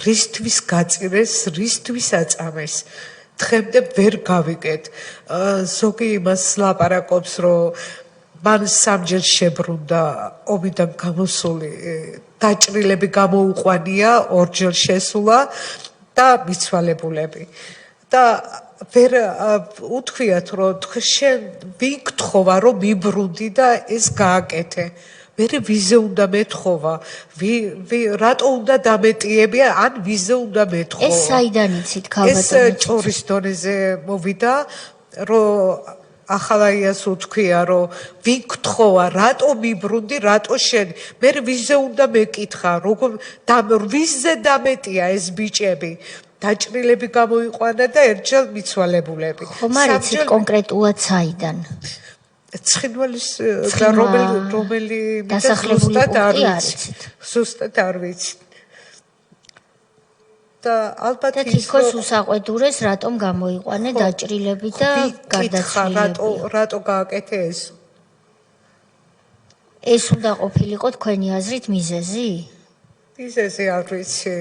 რისთვის გაწირეს, რისთვის აწამეს. დღემდე ვერ გავიგეთ. ზოგი იმას ლაპარაკობს, რომ მან სამჯერ შებრუნდა ომიდან გამოსული დაჭრილები გამოუყვანია, ორჯერ შესულა და მიცვალებულები. და ვერ უთქვიათ, რომ შენ ვინ გთხოვა, რომ მიბრუნდი და ეს გააკეთე. მე ვიზე უნდა მეთხოვა, რატო უნდა დამეტიებია, ან ვიზე უნდა მეთხოვა. ეს საიდან იცით, ქალბატონო? ეს ჭორის დონეზე მოვიდა, რომ ახალაიას უთქვია, რომ ვინ გთხოვა, რატო მიბრუნდი, რატო შენ. მე ვიზე უნდა მეკითხა, როგორ ვიზე დამეტია ეს ბიჭები. დაჭრილები გამოიყვანა და ერთჯერ მიცვალებულები. ხომ არ იცით კონკრეტულად საიდან? ცხინვალის და რომელი დასახლებული პუნქტი არ იცით? ზუსტად არ ვიცი. და ალბათ და თითქოს უსაყვედურეს რატომ გამოიყვანე დაჭრილები და გარდაცვლილები. რატო გააკეთე ეს? ეს უნდა ყოფილიყო თქვენი აზრით მიზეზი? მიზეზი არ ვიცი.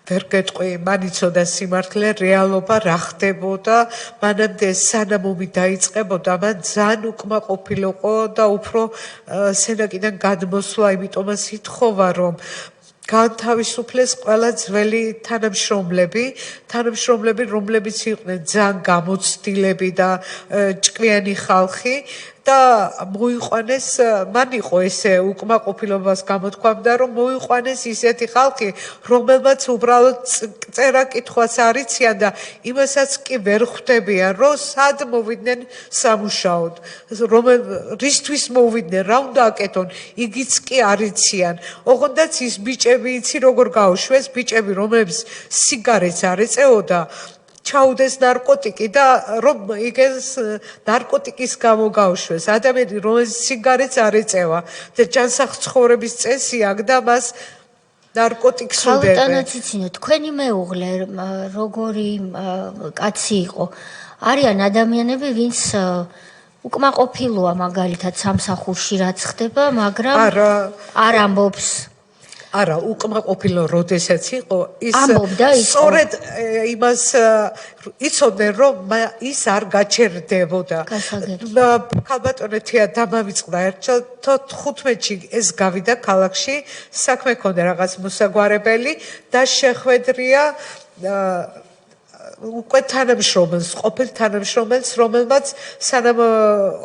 ვერ გეტყვი, მან იცოდა სიმართლე, რეალობა რა ხდებოდა, მანამდე სანამ ომი დაიწყებოდა, მან ძალიან უკმაყოფილიყო და უფრო სენაკიდან გადმოსვლა, იმიტომაც ითხოვა, რომ განთავისუფლეს ყველა ძველი თანამშრომლები, რომლებიც იყვნენ ძალიან გამოცდილები და ჭკვიანი ხალხი და მოიყვანეს, მან იყო ესე უკმაყოფილებას გამოთქვამდა, რომ მოიყვანეს ისეთი ხალხი, რომელმაც უბრალოდ წერა-კითხვას არ იციან და იმასაც კი ვერ ხვდებიან, რომ სად მოვიდნენ სამუშაოდ, რისთვის მოვიდნენ, რა უნდა აკეთონ, იგიც კი არ იციან. ოღონდაც ის ბიჭები იცი როგორ გაუშვეს, ბიჭები, რომლებიც სიგარეტს არ ეწეოდა, ჩაუდეს ნარკოტიკი და რომ იგეს ნარკოტიკის გამო გაუშვეს. ადამიანი, რომელიც სიგარეტს არ ეწევა და ჯანსაღ ცხოვრების წესი აქვს და მას ნარკოტიკს უდევენ. ქალბატონო ციცინო, თქვენი მეუღლე როგორი კაცი იყო? არიან ადამიანები, ვინც უკმაყოფილოა მაგალითად სამსახურში რაც ხდება, მაგრამ არ ამბობს. არა, უკმაყოფილო როდესაც იყო, ის ამბობდა ის სწორედ იმას იცოდნენ, რომ ის არ გაჩერდებოდა. ქალბატონო თეა დამავიწყდა ერთად 15-ში ეს გავიდა ქალაქში, საქმე ქონდა რაღაც მოსაგვარებელი და შეხვედრია უკვე თანამშრომელს, ყოფილ თანამშრომელს, რომელმაც სანამ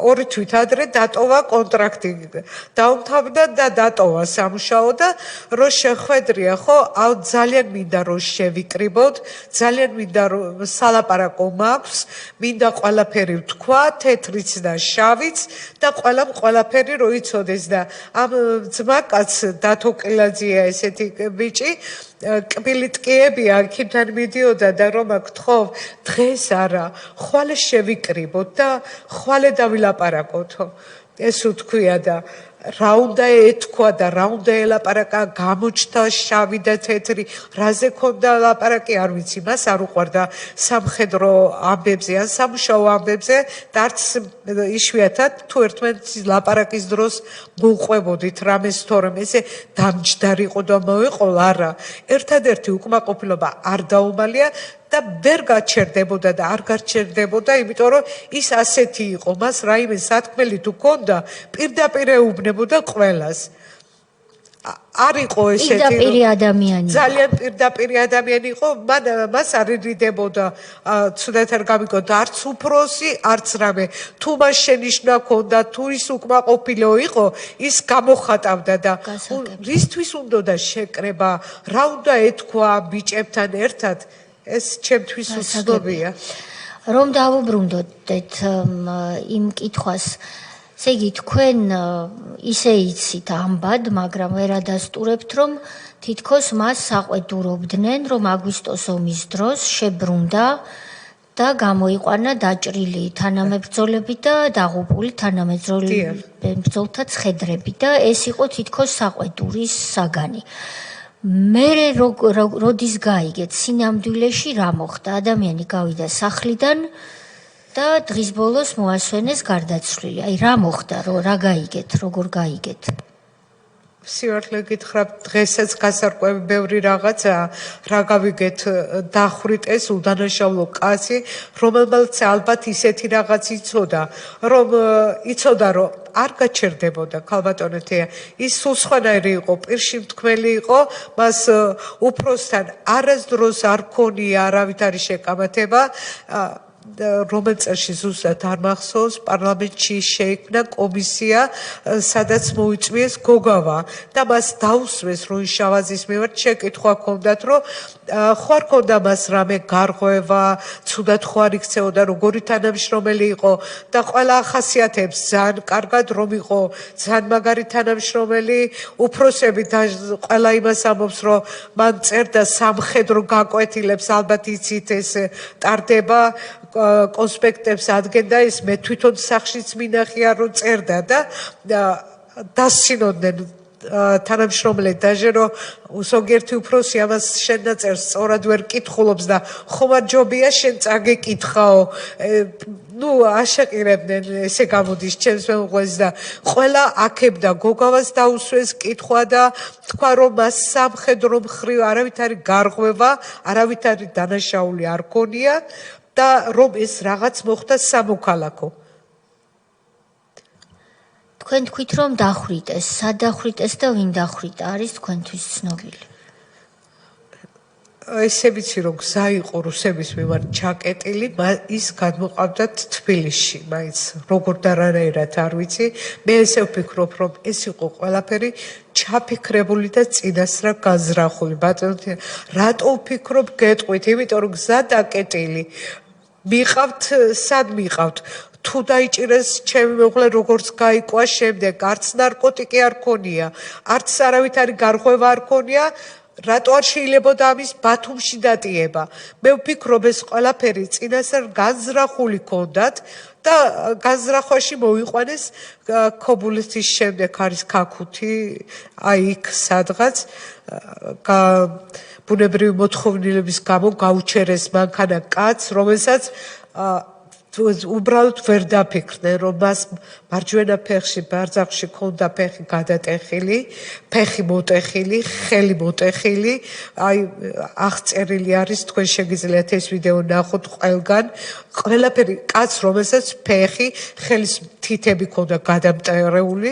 2 თვით ადრე დატოვა კონტრაქტი, დაუმთავრდა და დატოვა სამუშაო და რო შეხვედრია, ხო, ძალიან მინდა რომ შევიკრიბოთ, ძალიან მინდა რომ სალაპარაკო მაქვს, მინდა ყველაფერი ვთქვა, თეთრიც და შავიც და ყველაფერი რო იცოდეს და ამ ძმაკაც დათო კილაძეა ესეთი ბიჭი კბილიტკიებია აქედან მიდიოდა და რომ გთხოვ დღეს არა ხვალე შევიკრიბოთ და ხვალე დავილაპარაკოთო ეს უთქვია და რა უნდა ეთქვა და რა უნდა ელაპარაკა გამოჩნდა შავი და თეთრი რაზე ქონდა ლაპარაკი არ ვიცი მას არ უყვარდა სამხედრო ამბებზე ან სამუშაო ამბებზე და არც იშვიათად თუ ერთმანეთის ლაპარაკის დროს მოუყვებოდით რამეს თორემ ესე დამჯდარიყო და მოეყოლა არა ერთადერთი უკმაყოფილობა არ დაუმალია და ვერ გაჩერდებოდა და არ გაჩერდებოდა, იმიტომ რომ ის ასეთი იყო, მას რაიმე სათქმელი თუ ქონდა, პირდაპირ ეუბნებოდა ყველას. არ იყო ესეთი პირდაპირი ადამიანი. ძალიან პირდაპირი ადამიანი იყო, მას არ ერიდებოდა, ცუდად არ გამიგონდა, არც უფროსი, არც რამე. თუ მას შენიშვნა ქონდა, თუ ის უკმაყოფილო იყო, ის გამოხატავდა და რისთვის უნდა შეკრება, რა უნდა ეთქვა ბიჭებთან ერთად ეს ჩემთვის უცნობია. რომ დავუბრუნდეთ იმ კითხვას, ესე იგი თქვენ ისე იცით ამბად, მაგრამ ვერ ადასტურებთ, რომ თითქოს მას საყვედურობდნენ, რომ აგვისტოს ომის დროს შებრუნდა და გამოიყვანა დაჭრილი თანამებრძოლები და დაღუპული თანამებრძოლთა ცხედრები და ეს იყო თითქოს საყვედურის საგანი. მე როდის გაიგეთ სინამდვილეში რა მოხდა? ადამიანი გავიდა სახლიდან და დღის ბოლოს მოასვენეს გარდაცვლილი. აი რა მოხდა, რა გაიგეთ, როგორ გაიგეთ? სიوارლე გითხრათ დღესაც გასარკვევი ბევრი რაღაცა რა გავიგეთ დახვრიტ ეს უდანაშაულო კაცი რომელმაც ალბათ ისეთი რაღაც იცოდა რომ არ გაჩერდებოდა ქალბატონეთია ის სულ სხვანაირი იყო პირში მთქმელი იყო მას უფროსთან არასდროს არ ქონია არავითარი შეკამათება რომელიც წელში ზუსტად არ მახსოვს პარლამენტში შეიქმნა კომისია სადაც მოიწვიეს გოგავა და მას დაუსვეს როიშავაძის მიმართ შეკითხვა ჰქონდათ რომ ხო არ ქონდა მას რამე გარღვევა ცუდად ხო არ იქცეოდა როგორი თანამშრომელი იყო და ყველა ახასიათებს ძალიან კარგად რომ იყო ძალიან მაგარი თანამშრომელი უფროსები და ყველა იმას ამბობს რომ მან წერდა სამხედრო გაკვეთილებს ალბათ იცით ეს ტარდება კონსპექტებს ადგენდა ეს მე თვითონ სახშიც მინახია რომ წერდა და დასცინოდნენ თანამშრომლები დაჟე რომ ზოგიერთი უფროსი ამას შენ დაწერს სწორად ვერ კითხულობს და ხომ არ ჯობია შენ წაგეკითხაო ну აშაკირებდნენ ესე გამოდის ჩემს მეუღლეს და ყველა აქებდა გოგავას დაუსვეს კითხვა და თქვა რომ მას სამხედრო მხრივ არავითარი გარღვევა არავითარი დანაშაული არ ქონია და რომ ეს რაღაც მოხდა სამოქალაქო თქვენ თქვით რომ დახვრიტეს, სად დახვრიტეს და ვინ დახვრიტა არის თქვენთვის ცნობილი? ესე ვიცი რომ გზა იყო რუსების მიმართ ჩაკეტილი, ის გადმოყავდათ თბილისში, მაინც როგორ და რანაირად არ ვიცი. მე ესე ვფიქრობ რომ ეს იყო ყველაფერი ჩაფიქრებული და წინასწარ გაზრახული. ბატონო, რატო ვფიქრობ გეტყვით? იმიტომ რომ გზა დაკეტილი. მიყავთ, სად მიყავთ? თუ დაიჭირეს ჩემი მეუღლე როგორც გაიკვა შემდეგ, არც ნარკოტიკი არ ქონია, არც არავითარი გარღვევა არ ქონია, რატო არ შეიძლებოდა ამის ბათუმში დატიება? მე ვფიქრობ ეს ყველაფერი წინასწარ გაზრახული ქონდათ და გაზრახვაში მოიყვანეს ქობულეთის შემდეგ არის ქაქუთი, აი იქ სადღაც ბუნებრივი მოთხოვნილების გამო გაუჩერეს მანქანა კაცს, რომელსაც უბრალოდ ვერ დაფიქრდნენ რომ მას მარჯვენა ფეხში ბარძახში ქონდა ფეხი გადატეხილი, ფეხი მოტეხილი, ხელი მოტეხილი, აი აღწერილი არის თქვენ შეგიძლიათ ეს ვიდეო ნახოთ ყველგან, ყველაფერი კაც რომელსაც ფეხი, ხელის თითები ქონდა გადამტრეული,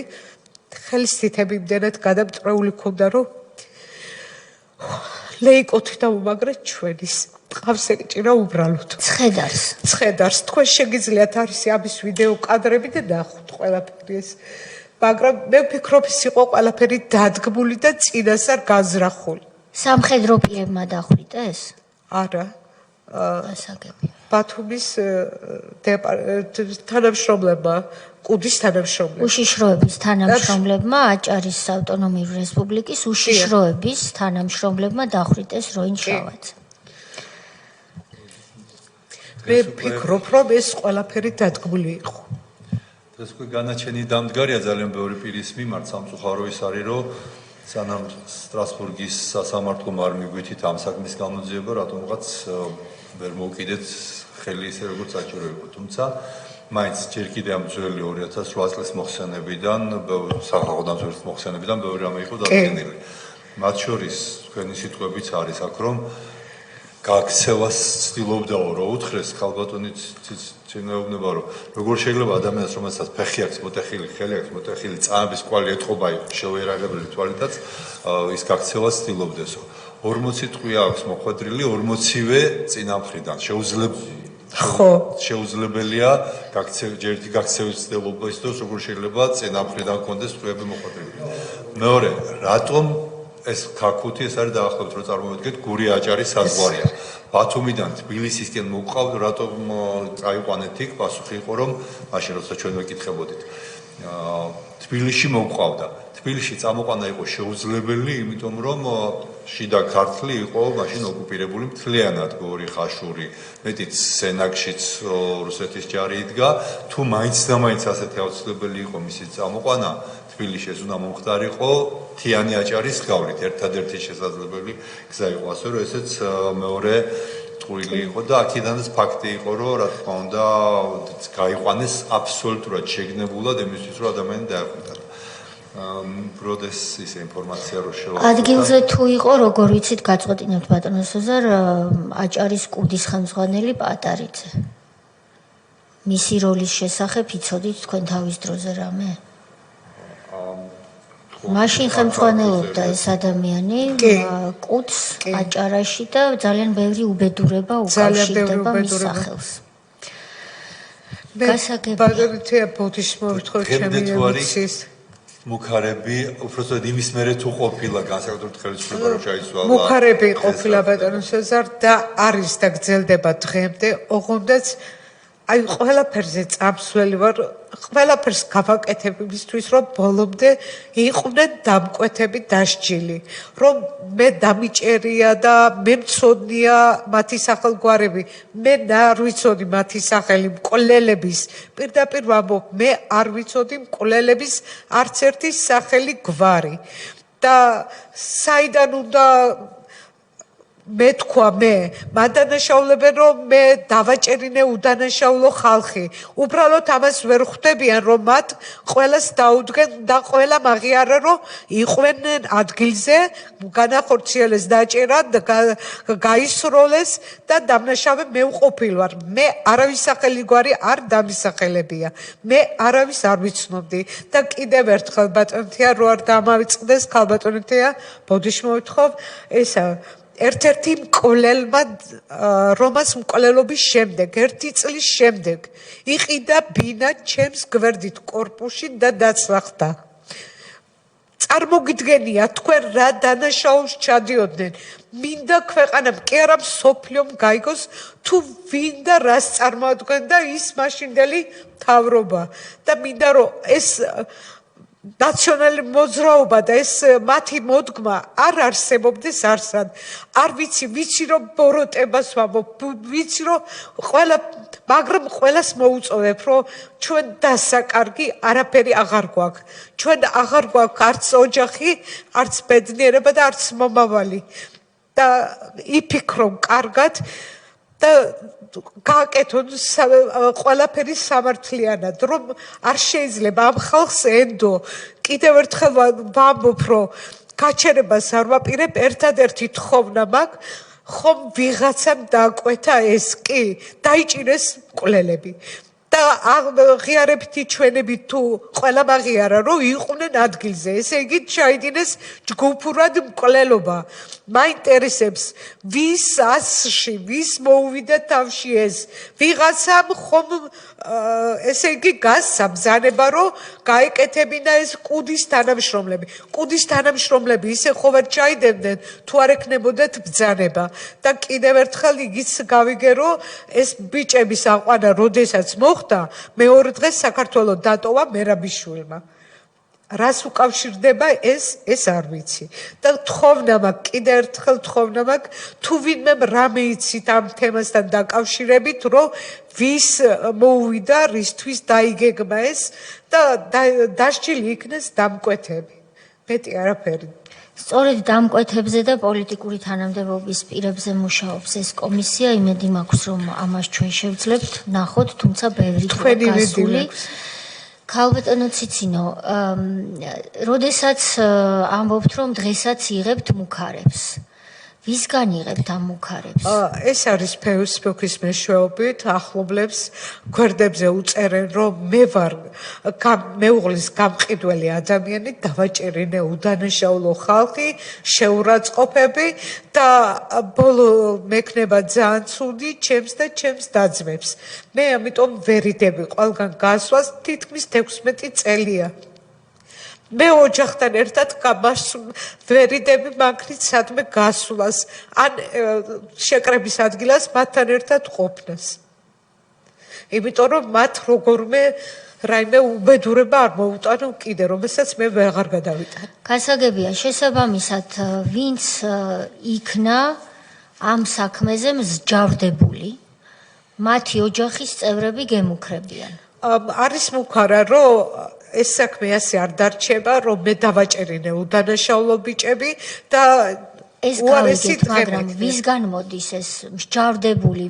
ხელის თითები იმდენად გადამტრეული ქონდა რომ ლეიკოთი დამომაგრე ჩვენის ყავს ეკჭირა უბრალოდ ცხედარს თქვენ შეგიძლიათ არის ამის ვიდეო კადრები და ნახოთ ყველაფერი ეს მაგრამ მე ვფიქრობ ის იყო ყველაფერი დადგმული და წინასწარ გაზრახული სამხედრო პირებმა დახვრიტეს? არა ასაგები ბათუმის თანამშრომლებმა კუდის თანამშრომლებმა უშიშროების თანამშრომლებმა აჭარის ავტონომიური რესპუბლიკის უშიშროების თანამშრომლებმა დახვრიტეს როინშავაძე მე ვფიქრობ რომ ეს ყველაფერი დადგმული იყო დღეს უკვე განაჩენი დამდგარია ძალიან ბევრი პირის მიმართ სამწუხარო ის არის რომ სანამ სტრასბურგის სასამართლომ არ მიგვითით ამ საქმის გამოძიება რატომღაც ვერ მოვკიდეთ ხელი ისე როგორც საჭირო იყო თუმცა მაინც ჯერ კიდე ამ ძველი 2008 წლის მოხსენებიდან სახალხო დამცველის მოხსენებიდან ბევრი რამე იყო დადგენილი მათ შორის თქვენი სიტყვებიც არის აქ რომ გაქცევას ცდილობდაო რა უთხრეს ქალბატონი ცინეუბნება რომ როგორ შეიძლება ადამიანს რომელსაც ფეხი აქვს მოტეხილი, ხელი აქვს მოტეხილი, წამების კვალი ეთყობა შეუერაღებელი თვალითაც ის გაქცევას ცდილობდესო 40 ტყვი აქვს მოხვედრილი 40-ვე წინამხრიდან შეუძლებელია ჯერთი გაქცევის ცდილობა ისდოს როგორ შეიძლება წინამხრიდან კონდეს ტყვიები მოხვედრილი მეორე რატომ ეს ქაქუთი ეს არის დაახლოებით რომ წარმოვიდგეთ გური აჭარის საზღვარია ბათუმიდან თბილისისკენ მოყავთ რატომ წაიყვანეთ იქ პასუხი იყო რომ მაშინ როცა ჩვენ ვეკითხებოდით თბილისში მოყავდა თბილისში წამოყვანა იყო შეუძლებელი იმიტომ რომ შიდა ქართლი იყო მაშინ ოკუპირებული მთლიანად გორი, ხაშური, მეტიც სენაკშიც რუსეთის ჯარი იდგა, თუ მაინც და მაინც ასეთი აუცილებელი იყო მისი წამოყვანა თბილისში ეს უნდა მომხდარიყო თიანი აჭარის გავლით, ერთადერთი შესაძლებელი გზა იყო, ასე რომ ესეც მეორე ტყუილი იყო და აქედანაც ფაქტი იყო, რომ რა თქმა უნდა გაიყვანეს აბსოლუტურად შეგნებულად იმისთვის, რომ ადამიანი დაეხვიტა. ბროდეს ისე ინფორმაცია რო შევა. ადგილზე თუ იყო, როგორ ვიცით, გაწყვეტინებთ ბატონო სოზარ, აჭარის კუდის ხელმძღვანელი პატარიძე. მისი როლის შესახებ იცოდით თქვენ თავის დროზე რამე? მაშინ ხელმძღვანელობდა ეს ადამიანი კუდს აჭარაში და ძალიან ბევრი უბედურება უკავშირდება მის სახელს. ბატონო ბოდიშმოვთხოვ ჩემი ემოციის მუქარები უბრალოდ იმის მერე თუ ყოფილა განსაკუთრებით ხელისუფლება რო შეიცვალა მუქარები ყოფილა ბატონო სეზარ და არის და გრძელდება დღემდე ოღონდაც აი ყველაფერზე წამსვლელი ვარ ყველაფერს გავაკეთებ იმისთვის რომ ბოლომდე იყვნენ დამკვეთები დასჯილი რომ მე დამიჭერია და მე მწოდნია მათი სახელგვარები მე არ ვიცოდი მათი სახელი მკვლელების პირდაპირ ვამბობ მე არ ვიცოდი მკვლელების არც ერთი სახელი გვარი და საიდან უნდა მე თქვა მე მანდანაშაულებენ რომ მე დავაჭერინე უდანაშაულო ხალხი უბრალოდ ამას ვერ ხვდებიან რომ მათ ყველას დაუდგენ და ყველა მაღიარა რომ იყვნენ ადგილზე განახორციელეს დაჭერა და გაისროლეს და დამნაშავე მე ვყოფილ ვარ მე არავის სახელი გვარი არ დამისახელებია მე არავის არ ვიცნობდი და კიდევ ერთხელ ბატონთია რო არ დამავიწყდეს ქალბატონთია ბოდიშმოვთხოვ ესა ერთ-ერთი მკვლელმა რომას მკვლელობის შემდეგ, ერთი წლის შემდეგ იყიდა ბინა ჩემს გვერდით კორპუსში და დაცვახდა. წარმოგიდგენია თქვენ რა დანაშაულს ჩადიოდნენ. მინდა ქვეყანამ კი არა მსოფლიომ გაიგოს თუ ვინ და რას წარმოადგენდა ის მაშინდელი მთავრობა და მინდა რომ ეს ნაციონალური მოძრაობა და ეს მათი მოდგმა არ არსებობდეს არსად. არ ვიცი რომ ბოროტებას ვამბობ, ვიცი რომ მაგრამ ყველას მოუწოდებ, რომ ჩვენ დასაკარგი არაფერი აღარ გვაქვს. ჩვენ აღარ გვაქვს არც ოჯახი, არც ბედნიერება და არც მომავალი. და იფიქრონ კარგად და გააკეთონ ყველაფერი სამართლიანად, რომ არ შეიძლება ამ ხალხს ენდო. კიდევ ერთხელ ვამბობ, რომ გაჩერებას არ ვაპირებ, ერთადერთი თხოვნა მაქვს, ხომ ვიღაცამ დააკვეთა ეს კი, დაიჭირეს მკვლელები. და ღიარებითი ჩვენებით თუ ყველა მაღიარა რომ იყვნენ ადგილზე, ესე იგი ჩაიდინეს ჯგუფურად მკვლელობა. მაინტერესებს ვის ასში, ვის მოუვიდა თავში ეს. ვიღაცამ ხომ ესე იგი გასცა ბრძანება რომ გაეკეთებინა ეს კუდის თანამშრომლები. კუდის თანამშრომლები ისე ხო ვერ ჩაიდებდნენ თუ არ ექნებოდათ ბრძანება. და კიდევ ერთხელ იგიც გავიგე რომ ეს ბიჭების აყვანა როდესაც მოხდა მეორე დღეს საქართველოს დატოვა მერაბიშვილმა. რას უკავშირდება ეს არ ვიცი. და თხოვნა მაქვს, კიდევ ერთხელ თხოვნა მაქვს, თუ ვინმე რამე იცით ამ თემასთან დაკავშირებით, რომ ვის მოუვიდა, რისთვის დაიგეგმა ეს და დასჯილი იქნეს დამკვეთები. მეტი არაფერი. სწორედ დამკვეთებზე და პოლიტიკური თანამდებობის პირებზე მუშაობს ეს კომისია, იმედი მაქვს, რომ ამას ჩვენ შევძლებთ, ნახოთ, თუმცა ბევრი დროა გასული. ქალბატონო ციცინო, როდესაც ამბობთ, რომ დღესაც იღებთ მუქარებს. ვისგან იღებთ ამ მუქარებს? ეს არის ფეისბუქის მეშვეობით, ახლობლებს გვერდებზე უწერენ, რომ მე ვარ მეუღლის გამყიდველი ადამიანი, დავაჭერინე უდანაშაულო ხალხი, შეურაცხყოფები და ბოლო მექნება ძალიან ცუდი ჩემს და ჩემს დაძმებს. მე ამიტომ ვერიდები ყველგან გასვას თითქმის 16 წელია. მე ოჯახთან ერთად ვერიდები მაგრით სადმე გასვლას, ან შეკრების ადგილას მათთან ერთად ყოფნას. იმიტომ რომ მათ როგორმე რაიმე უბედურება არ მოუტანო კიდე, რომელსაც მე ვეღარ გადავიტან. გასაგებია, შესაბამისად, ვინც იქნა ამ საქმეზე მსჯავრდებული, მათი ოჯახის წევრები გემუქრებიან. არის მუქარა, რომ ეს საქმე ასე არ დარჩება, რომ მე დავაჭერინე უდანაშაულო ბიჭები და ეს გავიგეთ, მაგრამ ვისგან მოდის ეს მსჯავრდებული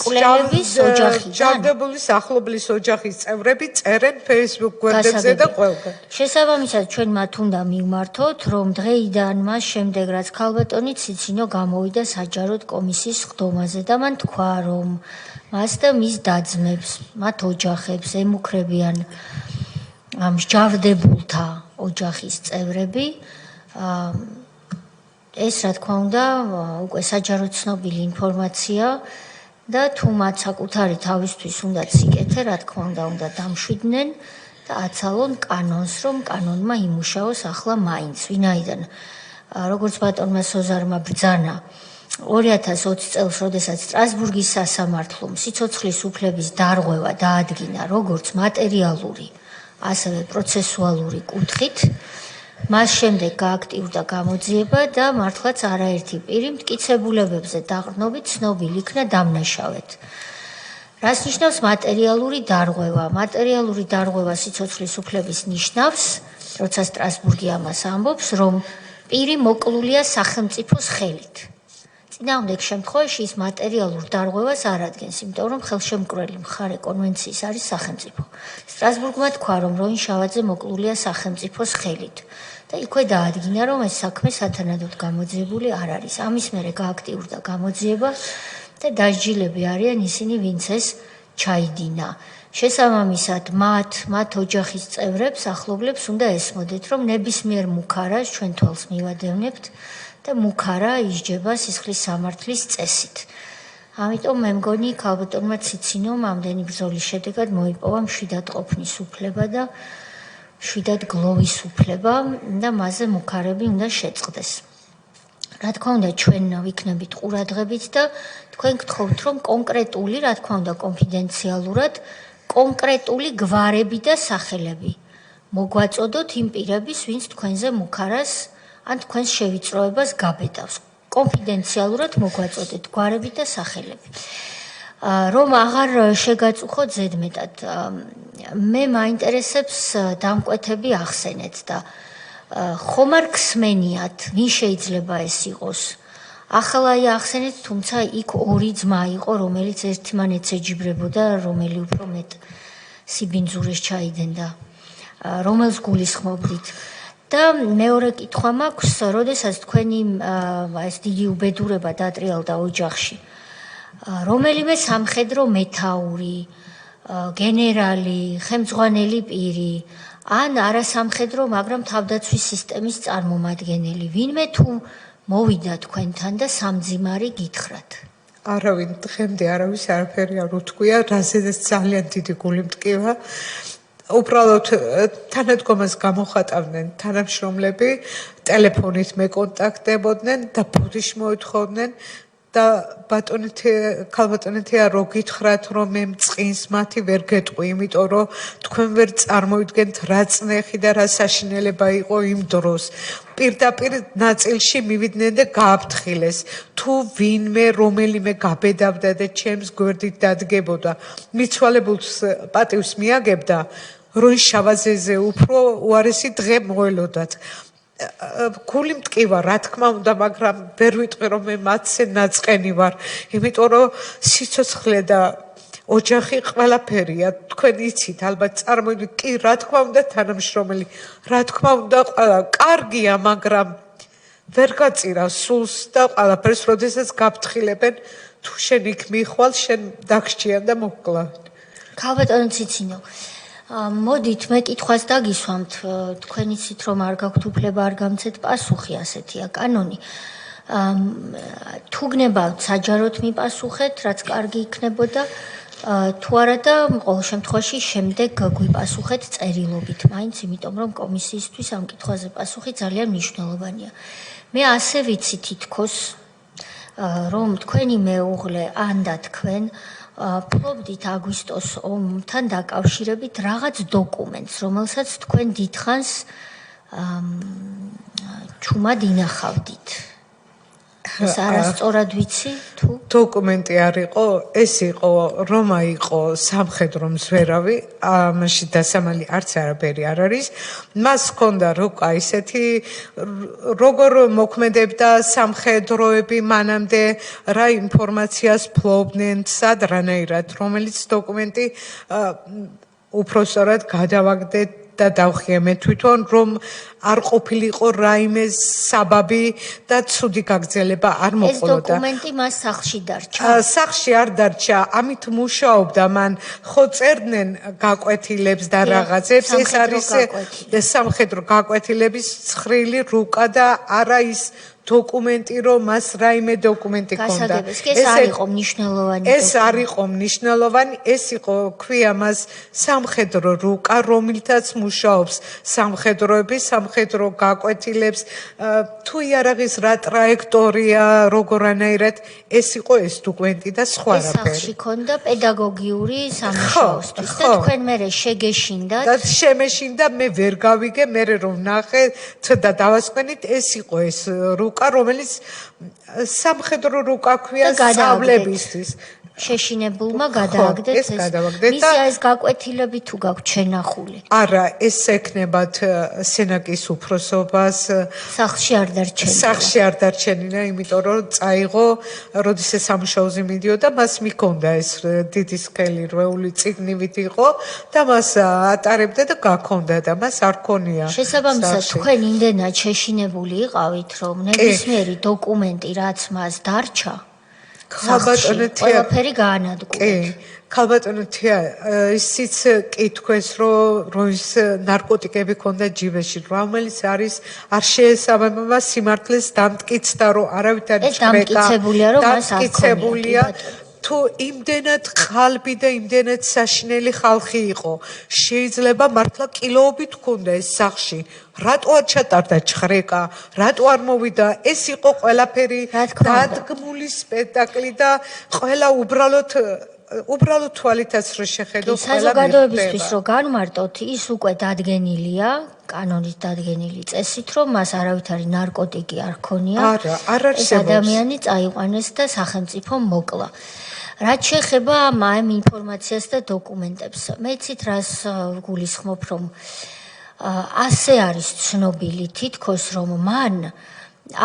კვლელების ოჯახიდან? მსჯავრდებული ახლობლის ოჯახის წევრები წერენ Facebook გვერდებზე და ყველგან. შესაბამისად, ჩვენ მათ უნდა მივმართოთ, რომ დღეიდან მას შემდეგ, რაც ქალბატონი ციცინო გამოვიდა საჯაროდ კომისიის ხდომაზე და მან თქვა, რომ მას და მის დაძმებს, მათ ოჯახებს ემუქრებიან მსჯავრდებულთა ოჯახის წევრები, ეს რა თქმა უნდა უკვე საჯაროდ ცნობილი ინფორმაცია და თუ მათ საკუთარი თავისთვის უნდა ციკეთე, რა თქმა უნდა დამშვიდნენ და აცალონ კანონს, რომ კანონმა იმუშაოს ახლა მაინც, ვინაიდან როგორც ბატონმა სოზარმა ბრძანა 2020 წელს, როდესაც სტრასბურგის სასამართლომ სიცოცხლის უფლების დარღვევა დაადგინა როგორც მატერიალური, ასევე პროცესუალური კუთხით, მას შემდეგ გააქტიურდა გამოძიება და მართლაც არაერთი პირი მტკიცებულებებზე დაყრდნობით ცნობილი იქნა დამნაშავედ. რას ნიშნავს მატერიალური დარღვევა? მატერიალური დარღვევა სიცოცხლის უფლების ნიშნავს, როცა სტრასბურგი ამას ამბობს, რომ პირი მოკლულია სახელმწიფოს ხელით. წინააღმდეგ შემთხვევაში ის მატერიალურ დარღვევას არ ადგენს, იმიტომ რომ ხელშემკვრელი მხარე კონვენციის არის სახელმწიფო. სტრასბურგმა თქვა, რომ როინშავაძე მოკლულია სახელმწიფოს ხელით და იქვე დაადგინა, რომ ეს საქმე სათანადოდ გამოძიებული არ არის. ამის მერე გააქტიურდა გამოძიება და დასჯილები არიან ისინი, ვინც ეს ჩაიდინა. შესაბამისად, მათ ოჯახის წევრებს, ახლობლებს უნდა ესმოდეთ, რომ ნებისმიერ მუქარას ჩვენ თვალს მივადევნებთ და მუქარა ისჯება სისხლის სამართლის წესით. ამიტომ მე მგონი ქალბატონმა ციცინომ ამდენი ბრძოლის შედეგად მოიპოვა მშვიდად ყოფნის უფლება და მშვიდად გლოვის უფლება და მასზე მუქარები უნდა შეწყდეს. რა თქმა უნდა, ჩვენ ვიქნებით ყურადღებით და თქვენ გთხოვთ, რომ კონკრეტული, რა თქმა უნდა, კონფიდენციალურად, კონკრეტული გვარები და სახელები მოგვაწოდოთ იმ პირების, ვინც თქვენზე მუქარას ან თქვენს შევიწროებას გაბედავს. კონფიდენციალურად მოგვაწოდეთ გვარები და სახელები. რომ აღარ შეგაწუხოთ ზედმეტად, მე მაინტერესებს დამკვეთები ახსენეთ და ხომ არ გსმენიათ, ვინ შეიძლება ეს იყოს. ახლა ახსენეთ, თუმცა იქ ორი ძმა იყო, რომელიც ერთმანეთს ეჯიბრებოდა, რომელი უფრო მეტ სიბინძურეს ჩაიდენდა, რომელს გულისხმობდით. და მეორე კითხვა მაქვს, როდესაც თქვენი ეს დიდი უბედურება დატრიალდა ოჯახში, რომელიმე სამხედრო მეთაური, გენერალი, ხელმძღვანელი პირი, ან არასამხედრო, მაგრამ თავდაცვის სისტემის წარმომადგენელი, ვინმე თუ მოვიდა თქვენთან და სამძიმარი გითხრათ? არავინ დღემდე არავის არაფერი არ უთქვია, რაზედაც ძალიან დიდი გული მტკივა. უბრალოდ თანადგომას გამოხატავდნენ თანამშრომლები, ტელეფონით მეკონტაქტდებოდნენ და ბოდიში მოითხოვდნენ და ქალბატონეთია რო გითხრათ, რომ მე მწყინს მათი ვერ გეტყვი, იმიტომ რომ თქვენ ვერ წარმოიდგენთ რა წნეხი და რა საშინელება იყო იმ დროს. პირდაპირ ნაწილში მივიდნენ და გააფრთხილეს. თუ ვინმე რომელიმე გაბედავდა და ჩემს გვერდით დადგებოდა, მიცვალებულს პატივს მიაგებდა, როინშავაძეზე უფრო უარესი დღე მოელოდათ. გული მტკივა, რა თქმა უნდა, მაგრამ ვერ ვიტყვი, რომ მე მათზე ნაწყენი ვარ, იმიტომ რომ სიცოცხლე და ოჯახი ყველაფერია. თქვენ იცით, ალბათ წარმოიდგინეთ, კი, რა თქმა უნდა, თანამშრომელი, რა თქმა უნდა, ყველა კარგია, მაგრამ ვერ გაწირა სულს და ყველაფერს, როდესაც გაფრთხილებენ, თუ შენ იქ მიხვალ, შენ დაგსჯიან და მოკკლავენ. ქალბატონო ციცინო, მოდით მე კითხვას დაგისვამთ, თქვენ იცით, რომ არ გაქვთ უფლება არ გამცეთ პასუხი, ასეთია კანონი. თუ გნებავთ საჯაროდ მიპასუხეთ, რაც კარგი იქნებოდა, თუ არა და ყოველ შემთხვევაში შემდეგ გვიპასუხეთ წერილობით, მაინც იმიტომ რომ კომისიისთვის ამ კითხვაზე პასუხი ძალიან მნიშვნელოვანია. მე ასე ვიცი თითქოს, რომ თქვენი მეუღლე ან და თქვენ ფლობდით აგვისტოს ომთან დაკავშირებით რაღაც დოკუმენტს, რომელსაც თქვენ დიდხანს ჩუმად ინახავდით. ეს არასწორად ვიცი თუ დოკუმენტი არ იყო, ეს იყო რომა იყო სამხედრო მზვერავი, ამაში დასამალი არც არაფერი არ არის. მას ჰქონდა როკა ისეთი როგორ მოქმედებდა სამხედროები მანამდე, რა ინფორმაციას ფლობდნენ, სად რანაირად, რომელიც დოკუმენტი უпроსტად გადავაგდეთ და დავხიე თვითონ რომ არ ყოფილიყო რაიმე საბაბი და ცუდი გაგრძელება არ მოყოლოდა. ეს დოკუმენტი მას სახლში დარჩა. სახლში არ დარჩა, ამით მუშაობდა მან, ხო წერდნენ გაკვეთილებს და რაღაცებს, ეს არის სამხედრო გაკვეთილების ცხრილი რუკა და არა ის დოკუმენტი რომ მას რაიმე დოკუმენტი ჰქონდა. ეს არ იყო მნიშვნელოვანი. ეს არ იყო მნიშვნელოვანი, ეს იყო ქვია მას სამხედრო რუკა, რომელთაც მუშაობს სამხედროები, სამხედრო გაკვეთილებს, თუ იარაღის რა ტრაექტორია, როგორანაირად, ეს იყო ეს დოკუმენტი და სხვა რაფერი. ეს სახში ქონდა პედაგოგიური სამუშაოსთვის და თქვენ მერე შეგეშინდათ. და შემეშინდა, მე ვერ გავიგე, მე რომ ნახე და დავასკვენით, ეს იყო ეს რუკა რომელიც სამხედრო რუკა ქვია სწავლებისთვის. შეშინებულმა გადააგდეთ ეს. მისია ეს გაკვეთილები თუ გაქვთ შენახული? არა, ეს ეკნებათ სენაკის უფროსობას. სახლში არ დარჩენილა. სახლში არ დარჩენილა, იმიტომ რომ წაიღო, როდესაც სამუშაოზე მიდიოდა, მას მიქონდა ეს დიდი სქელი რვეული წიგნივით იყო და მას ატარებდა და გაქონდა და მას არ ქონია. შესაბამისად, თქვენ იმდენად შეშინებული იყავით, რომ ნებისმიერი დოკუმენტი, რაც მას დარჩა, ყველაფერი გაანადგურეთ. კი, ქალბატონოთია, ისიც კითხვეს, რომ ის ნარკოტიკები ქონდა ჯიბეში, რომელიც არის არ შეესაბამება სიმართლეს დამტკიცდა, რომ არავითარი ეს დამტკიცებულია, რომ მას არ ქონია. თუ იმდენად ყალბი და იმდენად საშინელი ხალხი იყო, შეიძლება მართლა კილოობით ქონდა ეს სახში. რატო არ ჩატარდა ჩხრეკა? რატო არ მოვიდა? ეს იყო ყველაფერი დადგმული სპექტაკლი და ყველა უბრალოდ თვალითაც რო შეხედო ყველა საზოგადოებისთვის რო განმარტოთ, ის უკვე დადგენილია, კანონით დადგენილი წესით, რომ მას არავითარი ნარკოტიკი არ ქონია. არ ეს ადამიანი წაიყვანეს და სახელმწიფო მოკლა. რაც შეეხება ამ ინფორმაციას და დოკუმენტებს, მეცით რას გულისხმობ, რომ ასე არის ცნობილი თითქოს, რომ მან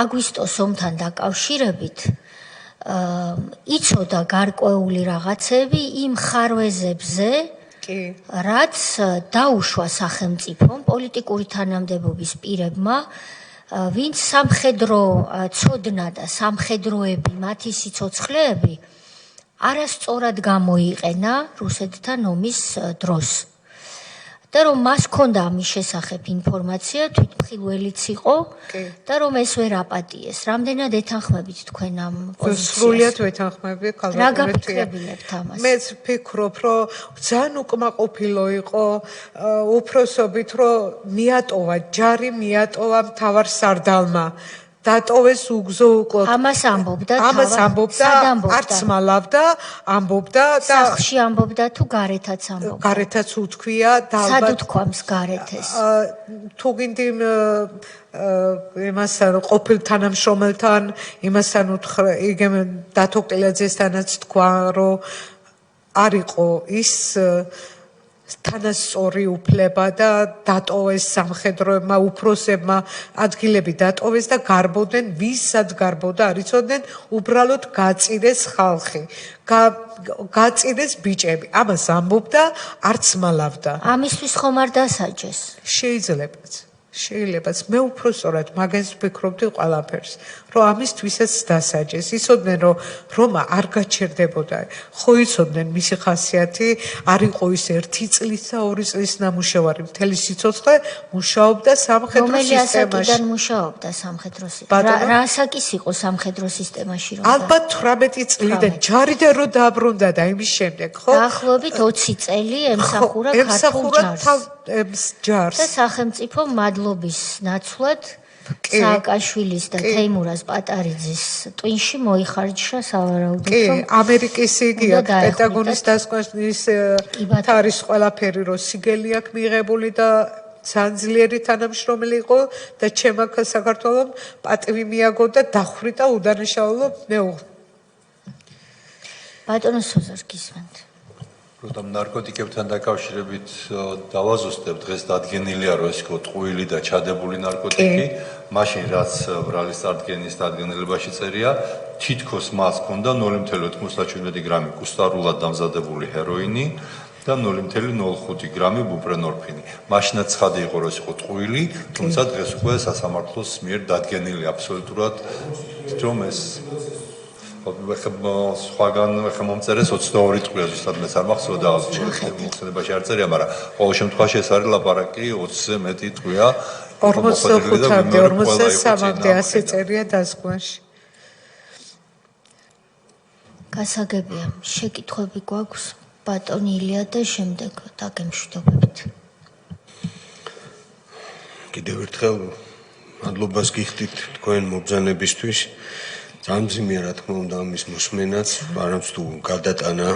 აგვისტოს ომთან დაკავშირებით იცოდა გარკვეული რაღაცები იმ ხარვეზებზე, რაც დაუშვა სახელმწიფომ პოლიტიკური თანამდებობის პირებმა, ვინც სამხედრო ცოდნა და სამხედროები, მათი სიცოცხლეები არასწორად გამოიყენა რუსეთთან ომის დროს. და რომ მას ჰქონდა ამის შესახებ ინფორმაცია, თვითმხილველიც იყო და რომ ეს ვერ აპატიეს. რამდენად ეთანხმებით თქვენ ამ პოზიციას? სრულიად ვეთანხმები, ქალბატონო. რა გაფიქრებინებთ ამას? მე ვფიქრობ, რომ ძალიან უკმაყოფილო იყო უფროსობით, რომ მიატოვა ჯარი, მიატოვა მთავარ სარდალმა. დატოვეს უგზო უკლოდ. ამას ამბობდა, არც მალავდა, ამბობდა და სახლში ამბობდა თუ გარეთაც ამბობდა. გარეთაც უთქვია და ალბათ სად უთქვამს გარეთეს? თუ გინდი იმასთან ყოფილ თანამშრომელთან, იმასთან უთხრა, იგივე დათო ყილაძესთანაც თქვა, რომ არ იყო ის თანასწორი უფლება და დატოვეს სამხედროებმა, უფროსებმა ადგილები დატოვეს და გარბოდნენ, ვისაც გარბოდა არ იცოდნენ, უბრალოდ გაწიდეს ხალხი, გაწიდეს ბიჭები. ამას ამბობდა, არც მალავდა. ამისთვის ხომ არ დასაჯეს? შეიძლებაც მე უпроსტად მაგას ვფიქრობდი ყველაფერს, რომ ამისთვისაც დასაჯეს. იცოდნენ, რომ რომა არ გაჩერდებოდა. ხო იცოდნენ მისი ხასიათი, არ იყო ის 1 წლის და 2 წლის ნამუშევარი, მთელი სიცოცხლე მუშაობდა სამხედრო სისტემაში. რომელი ასაკიდან მუშაობდა სამხედრო სისტემაში? რა ასაკის იყო სამხედრო სისტემაში? ალბათ 18 წლიდან ჯარიდან რო დააბრუნდა და იმის შემდეგ, ხო? დაახლოებით 20 წელი ემსახურა ქართულ ჯარს. ჯარს და სახელმწიფო მადლობის ნაცვლად სააკაშვილის და თეიმურაზ პატარიძის ტვინში მოიხარჯა სავარაუდოდ კი, ამერიკის იგი აქვს პენტაგონის დასკვნის არის ყველაფერი, რომ სიგელი აქვს მიღებული და ძალიან ძლიერი თანამშრომელი იყო და ჩემ საქართველოს პატივი მიაგო და დახვრიტა უდანაშაულო მეუღლე. ბატონო სოზარ გისმენთ. როდამ ნარკოტიკებთან დაკავშირებით დავაზუსტებ დღეს დადგენილია რომ ეს იყო ტყუილი და ჩადებული ნარკოტიკი, მაშინ რაც ბრალის წარდგენის დადგენილებაში წერია, თითქოს მას ჰქონდა 0.97 გრამი კუსტარულად დამზადებული ჰეროინი და 0.05 გრამი ბუპრენორფინი. მაშინაც ცხადი იყო რომ ეს იყო ტყუილი, თუმცა დღეს უკვე სასამართლოს მიერ დადგენილი აბსოლუტურად რომ ეს სხვაგან მომწერეს 22 ტყვია ზუსტად მეც არ მახსოვს და მოხსენებაში არ წერია, მაგრამ ყოველ შემთხვევაში ეს არის ლაპარაკი 20-ზე მეტი ტყვია 45-მდე 53-მდე ასე წერია დასკვანში. გასაგებია, შეკითხვები გვაქვს ბატონი ილია და შემდეგ დაგემშვიდობებით. კიდევ ერთხელ მადლობას გიხდით თქვენ მობრძანებისთვის. ძალიან მძიმეა რა თქმა უნდა ამის მოსმენაც, არამც თუ გადატანა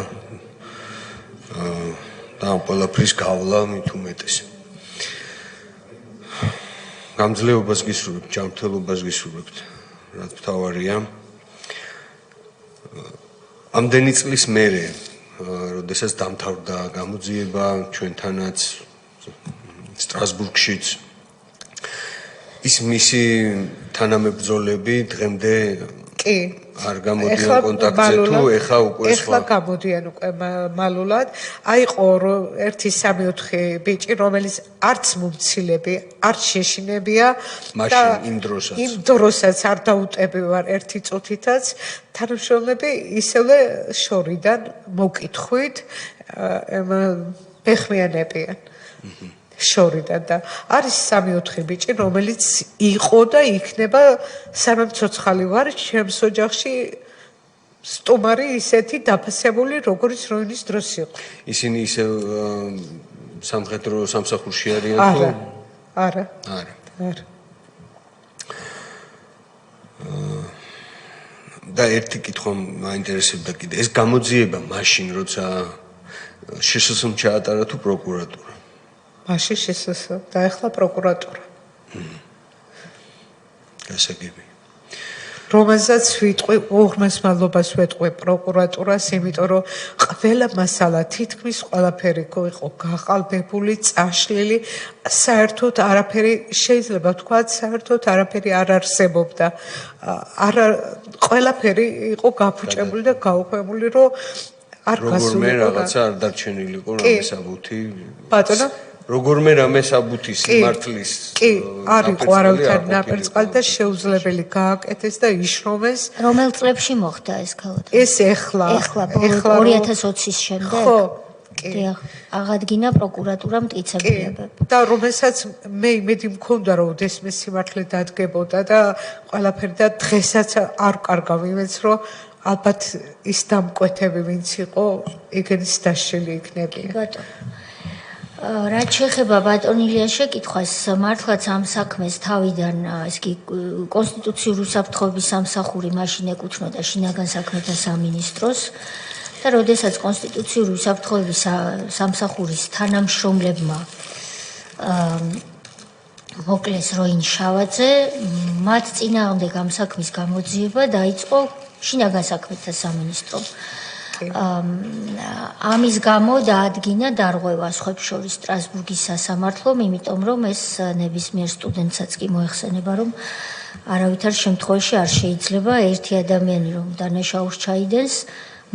და ყველაფრის გავლა მით უმეტეს. გამძლეობას გისურვებთ, ჯანმრთელობას გისურვებთ, რაც მთავარია. ამდენი წლის მერე, როდესაც დამთავრდა გამოძიება ჩვენთანაც სტრასბურგშიც, ის მისი თანამებრძოლები დღემდე კი არ გამოდიან კონტაქტზე თუ ეხა უკვე სხვა გამოდიან უკვე მალულად აი ყო 1-3-4 ბიჭი რომელიც არც მომცილები არც შეშინებია მაშინ იმ დროსაც არ დაუტები ვარ ერთი წუთითაც თანამშრომლები ისევე შორიდან მოკითხვით ბეხმიანებიან შორიდან და არის 3-4 ბიჭი რომელიც იყო და იქნება სანამ ცოცხალი ვარ ჩემს ოჯახში სტუმარი ისეთი დაფასებული როგორც როინის დროს იყო ისინი ისე სამხედრო სამსახურში არიან თუ არა და ერთი კითხვა მაინტერესებდა კიდე ეს გამოძიება მაშინ როცა შსსმ ჩაატარა თუ პროკურატურა მაშინ შესაძლოა და ახლა პროკურატურა. გასაგები. რომელსაც ვიტყვი, უღრმეს მადლობას ვეტყვი პროკურატურას, იმიტომ რომ ყველა მასალა თითქმის ყველაფერი იყო გაყალბებული, წაშლილი, საერთოდ არაფერი შეიძლება ვთქვათ, საერთოდ არაფერი არ არსებობდა. ყველაფერი იყო გაფუჭებული და გაუქმებული, რომ არ გასულიყო. როგორმე რაღაცა არ დარჩენილიყო რამეს აბუთი. ბატონო როგორმე რამეს აბუთი სიმართლის კი არ იყო არავითარი ნაპერწკალი და შეუძლებელი გააკეთეს და იშრომეს რომელ წლებში მოხდა ეს ქალოთა ეს ეხლა 2020-ის შემდეგ ხო კი აღადგინა პროკურატურამ მტკიცებულებები და რომელსაც მე იმედი მქონდა რომ ოდესმე სიმართლე დადგებოდა და ყველაფერი და დღესაც არ კარგავ იმედს რომ ალბათ ის დამკვეთები ვინც იყო ეგენის დაშლილი იქნებიან ბატონო რაც შეეხება ბატონ ილიას შეკითხვას, მართლაც ამ საქმეს თავიდან ეს კი კონსტიტუციური უსაფრთხოების სამსახური მაშინ ეკუთვნოდა შინაგან საქმეთა სამინისტროს და როდესაც კონსტიტუციური უსაფრთხოების სამსახურის თანამშრომლებმა მოკლეს როინ შავაძე, მათ წინააღმდეგ ამ საქმის გამოძიება დაიწყო შინაგან საქმეთა სამინისტრომ. ამის გამო დაადგინა დარღვევა სხვებს შორის სტრასბურგის სასამართლომ, იმიტომ რომ ეს ნებისმიერ სტუდენტსაც კი მოეხსენება, რომ არავითარ შემთხვევაში არ შეიძლება ერთი ადამიანი რომ დანაშაულს ჩაიდენს,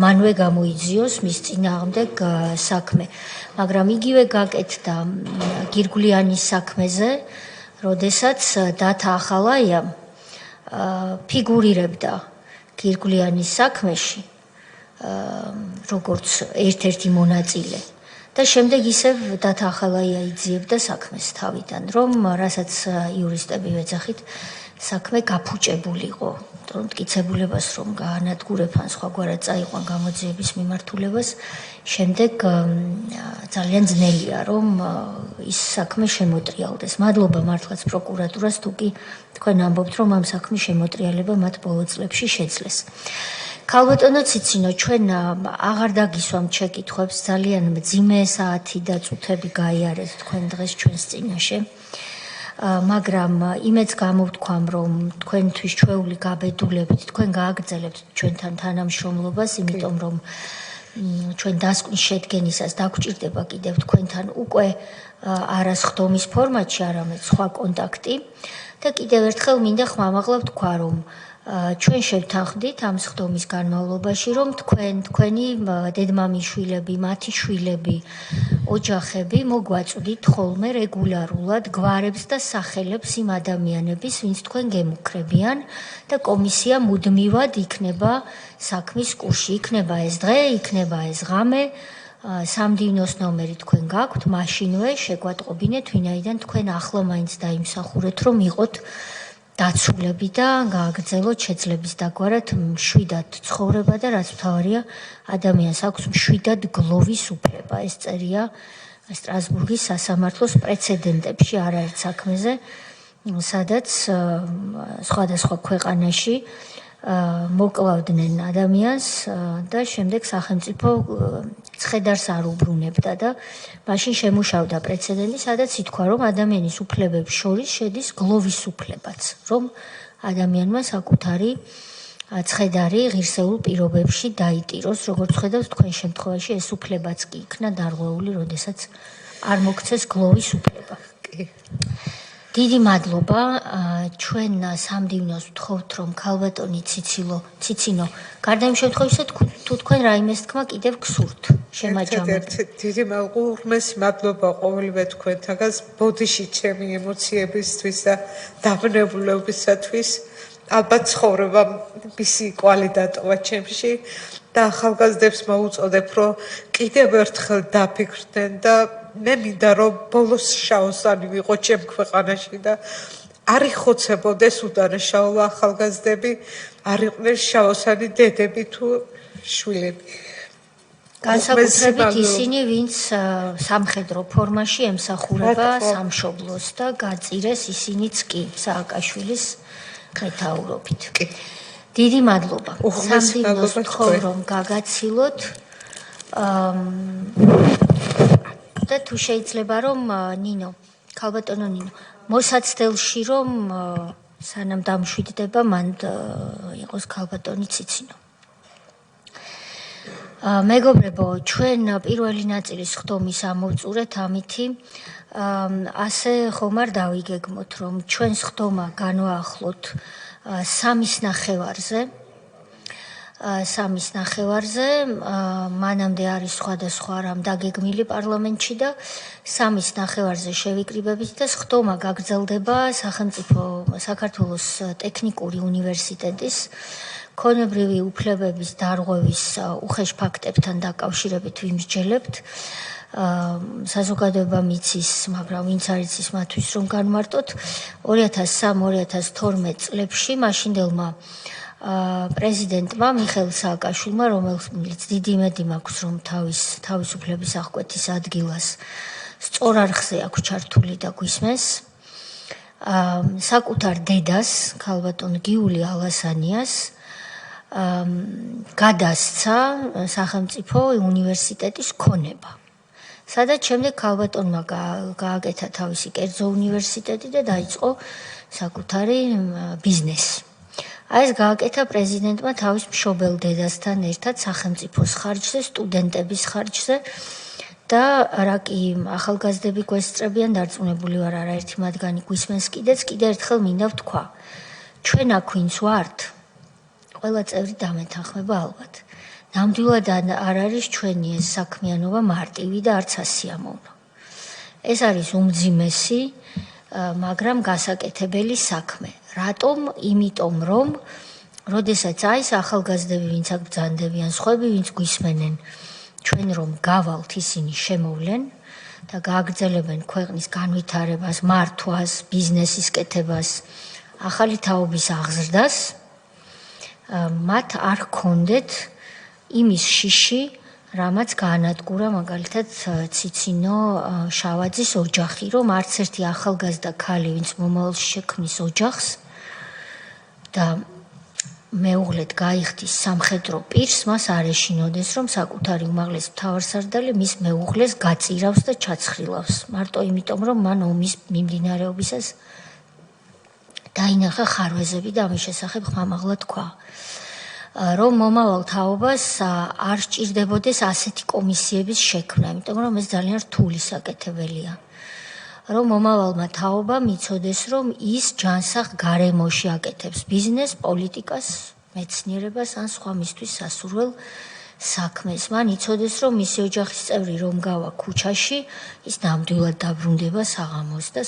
მანვე გამოიძიოს მის წინააღმდეგ საქმე. მაგრამ იგივე გაკეთდა გირგვლიანის საქმეზე, როდესაც დათა ახალაიამ ფიგურირებდა გირგვლიანის საქმეში როგორც ერთ-ერთი მონაწილე და შემდეგ ისევ დათა ახალაია იძიებდა საქმეს თავიდან, რომ რასაც იურისტები ვეძახით, საქმე გაფუჭებულიყო, რომ მტკიცებულებას რომ გაანადგურებან სხვაგვარად წაიყვან გამოძიების მიმართულებას, შემდეგ ძალიან ძნელია რომ ის საქმე შემოტრიალდეს. მადლობა მართლაც პროკურატურას, თუ კი თქვენ ამბობთ რომ ამ საქმის შემოტრიალება მათ ბოლო წლებში შეძლეს. ქალბატონო ციცინო, ჩვენ აღარ დაგისვამთ შეკითხვებს, ძალიან მძიმე საათი და წუთები გაიარეთ თქვენ დღეს ჩვენს წინაშე. მაგრამ იმეც გამოვთქვამ, რომ თქვენთვის ჩვეული გაბედულებით თქვენ გააგრძელებთ ჩვენთან თანამშრომლობას, იმიტომ რომ ჩვენ დასკვნის შედგენისას დაგვჭირდება კიდევ თქვენთან უკვე არა სხდომის ფორმატში, არამედ სხვა კონტაქტი და კიდევ ერთხელ მინდა ხმამაღლა ვთქვა, რომ ჩვენ შევთანხმდით ამ სხდომის განმავლობაში, რომ თქვენი დედმამიშვილები, მათი შვილები, ოჯახები მოგვაწვდით ხოლმე რეგულარულად გვარებს და სახელებს იმ ადამიანების, ვინც თქვენ გემუქრებიან და კომისია მუდმივად იქნება საქმის კურსში, იქნება ეს დღე, იქნება ეს ღამე, სამდივნოს ნომერი თქვენ გაქვთ, მაშინვე შეგვატყობინეთ, ვინაიდან თქვენ ახლა მაინც დაიმსახურეთ, რომ იყოთ დაცულები და გააგრძელოთ შეძლების დაგვარად მშვიდად ცხოვრება და რაც მთავარია ადამიანს აქვს მშვიდად გლოვის უფლება. ეს წერია სტრასბურგის სასამართლოს პრეცედენტებში არაერთ საქმეზე, სადაც სხვადასხვა ქვეყანაში მოკლავდნენ ადამიანს და შემდეგ სახელმწიფო ცხედარს არ უბრუნებდა და მაშინ შემუშავდა პრეცედენტი, სადაც ითქვა, რომ ადამიანის უფლებებს შორის შედის გლოვის უფლებაც, რომ ადამიანმა საკუთარი ცხედარი ღირსეულ პირობებში დაიტიროს, როგორც ხედავთ თქვენ შემთხვევაში ეს უფლებაც კი იქნა დარღვეული, როდესაც არ მოგცეს გლოვის უფლება. დიდი მადლობა. ჩვენ სამდივნოს ვთხოვთ, რომ ქალბატონი ციცინო, გარდა იმ შემთხვევისა, თუ თქვენ რაიმეს თქმა კიდევ გსურთ, შემაჯამოთ. დიდი მადლობა ყოველივე თქვენთაგან ბოდიში ჩემი ემოციებისთვის და დავნებულებისათვის. ალბათ ცხოვრება მისი კვალი დატოვა ჩემში და ახალგაზრდებს მოუწოდებ, რომ კიდევ ერთხელ დაფიქრდნენ და მე მინდა რომ ბოლოს შაოსანი ვიყო ჩემ ქვეყანაში და არ იხოცებოდეს უდანაშაულო ახალგაზრდები, არ იყვნენ შაოსანი დედები თუ შვილები. განსაკუთრებით ისინი, ვინც სამხედრო ფორმაში ემსახურება სამშობლოს და გაწირეს ისინიც კი სააკაშვილის მეთაურობით. დიდი მადლობა. სამდივნოს ვთხოვ, რომ გაგაცილოთ და თუ შეიძლება რომ ნინო, ქალბატონო ნინო, მოსაცდელში რომ სანამ დამშვიდდება, მან იყოს ქალბატონი ციცინო. მეგობრებო, ჩვენ პირველი ნაწილის სხდომის ამოვწურეთ ამითი, ასე ხომ არ დავიგეგმოთ, რომ ჩვენ სხდომა განვაახლოთ 3-ის ნახევარზე, მანამდე არის სხვადასხვა რამ დაგეგმილი პარლამენტში და 3-ის ნახევარზე შევიკრიბებით და სხდომა გაგრძელდება საქართველოს ტექნიკური უნივერსიტეტის ქონებრივი უფლებების დარღვევის უხეშ ფაქტებთან დაკავშირებით ვიმსჯელებთ. საზოგადოება მიცის, მაგრამ ვინც არ იცის მათთვის რომ განმარტოთ 2003-2012 წლებში მაშინდელმა პრეზიდენტმა მიხეილ სააკაშვილმა, რომელიც დიდი იმედი მაქვს, რომ თავისუფლების აღკვეთის ადგილას სწორ არხზე აქვს ჩართული და გვისმენს, საკუთარ დედას, ქალბატონ გიული ალასანიას გადასცა სახელმწიფო უნივერსიტეტის ქონება. სადაც შემდეგ ქალბატონმა გააკეთა თავისი კერძო უნივერსიტეტი და დაიწყო საკუთარი ბიზნესი. ეს გააკეთა პრეზიდენტმა თავის მშობელ დედასთან ერთად სახელმწიფოს ხარჯზე, სტუდენტების ხარჯზე და რა კი ახალგაზრდები გვესწრებიან, დარწმუნებული ვარ არაერთი მათგანი გვისმენს კიდე ერთხელ მინდა ვთქვა. ჩვენ აქ ვინც ვართ, ყველა წევრი დამეთანხმება ალბათ. ნამდვილად არ არის ჩვენი ეს საქმიანობა მარტივი და არც ასიამოვნო. ეს არის უმძიმესი, მაგრამ გასაკეთებელი საქმე. რატომ? იმიტომ რომ როდესაც ეს ახალგაზრდები, ვინც აქ ბრძანდებიან, სხვები, ვინც გვისმენენ, ჩვენ რომ გავალთ, ისინი შემოვლენ და გააგრძელებენ ქვეყნის განვითარებას, მართვას, ბიზნესის კეთებას, ახალი თაობის აღზრდას მათ არ ჰქონდეთ იმის შიში, რამაც გაანადგურა მაგალითად ციცინო შავაძის ოჯახი, რომ არც ერთი ახალგაზრდა ქალი, ვინც მომავალში შექმნის ოჯახს და მეუღლედ გაიხდის სამხედრო პირს, მას არ ეშინოდეს, რომ საკუთარი უმაღლესი მთავარსარდალი მის მეუღლეს გაწირავს და ჩაცხრილავს. მარტო იმიტომ, რომ მან ომის მიმდინარეობისას დაინახა ხარვეზები და ამის შესახებ ხმამაღლა თქვა. რომ მომავალ თაობას არ სჭირდებოდეს ასეთი კომისიების შექმნა, იმიტომ რომ ეს ძალიან რთული საკეთებელია. რომ მომავალმა თაობამ იცოდეს, რომ ის ჯანსაღ გარემოში აკეთებს ბიზნეს, პოლიტიკას, მეცნიერებას ან სხვა მისთვის სასურველ საქმეს. მან იცოდეს, რომ მისი ოჯახის წევრი რომ გავა ქუჩაში, ის ნამდვილად დაბრუნდება საღამოს და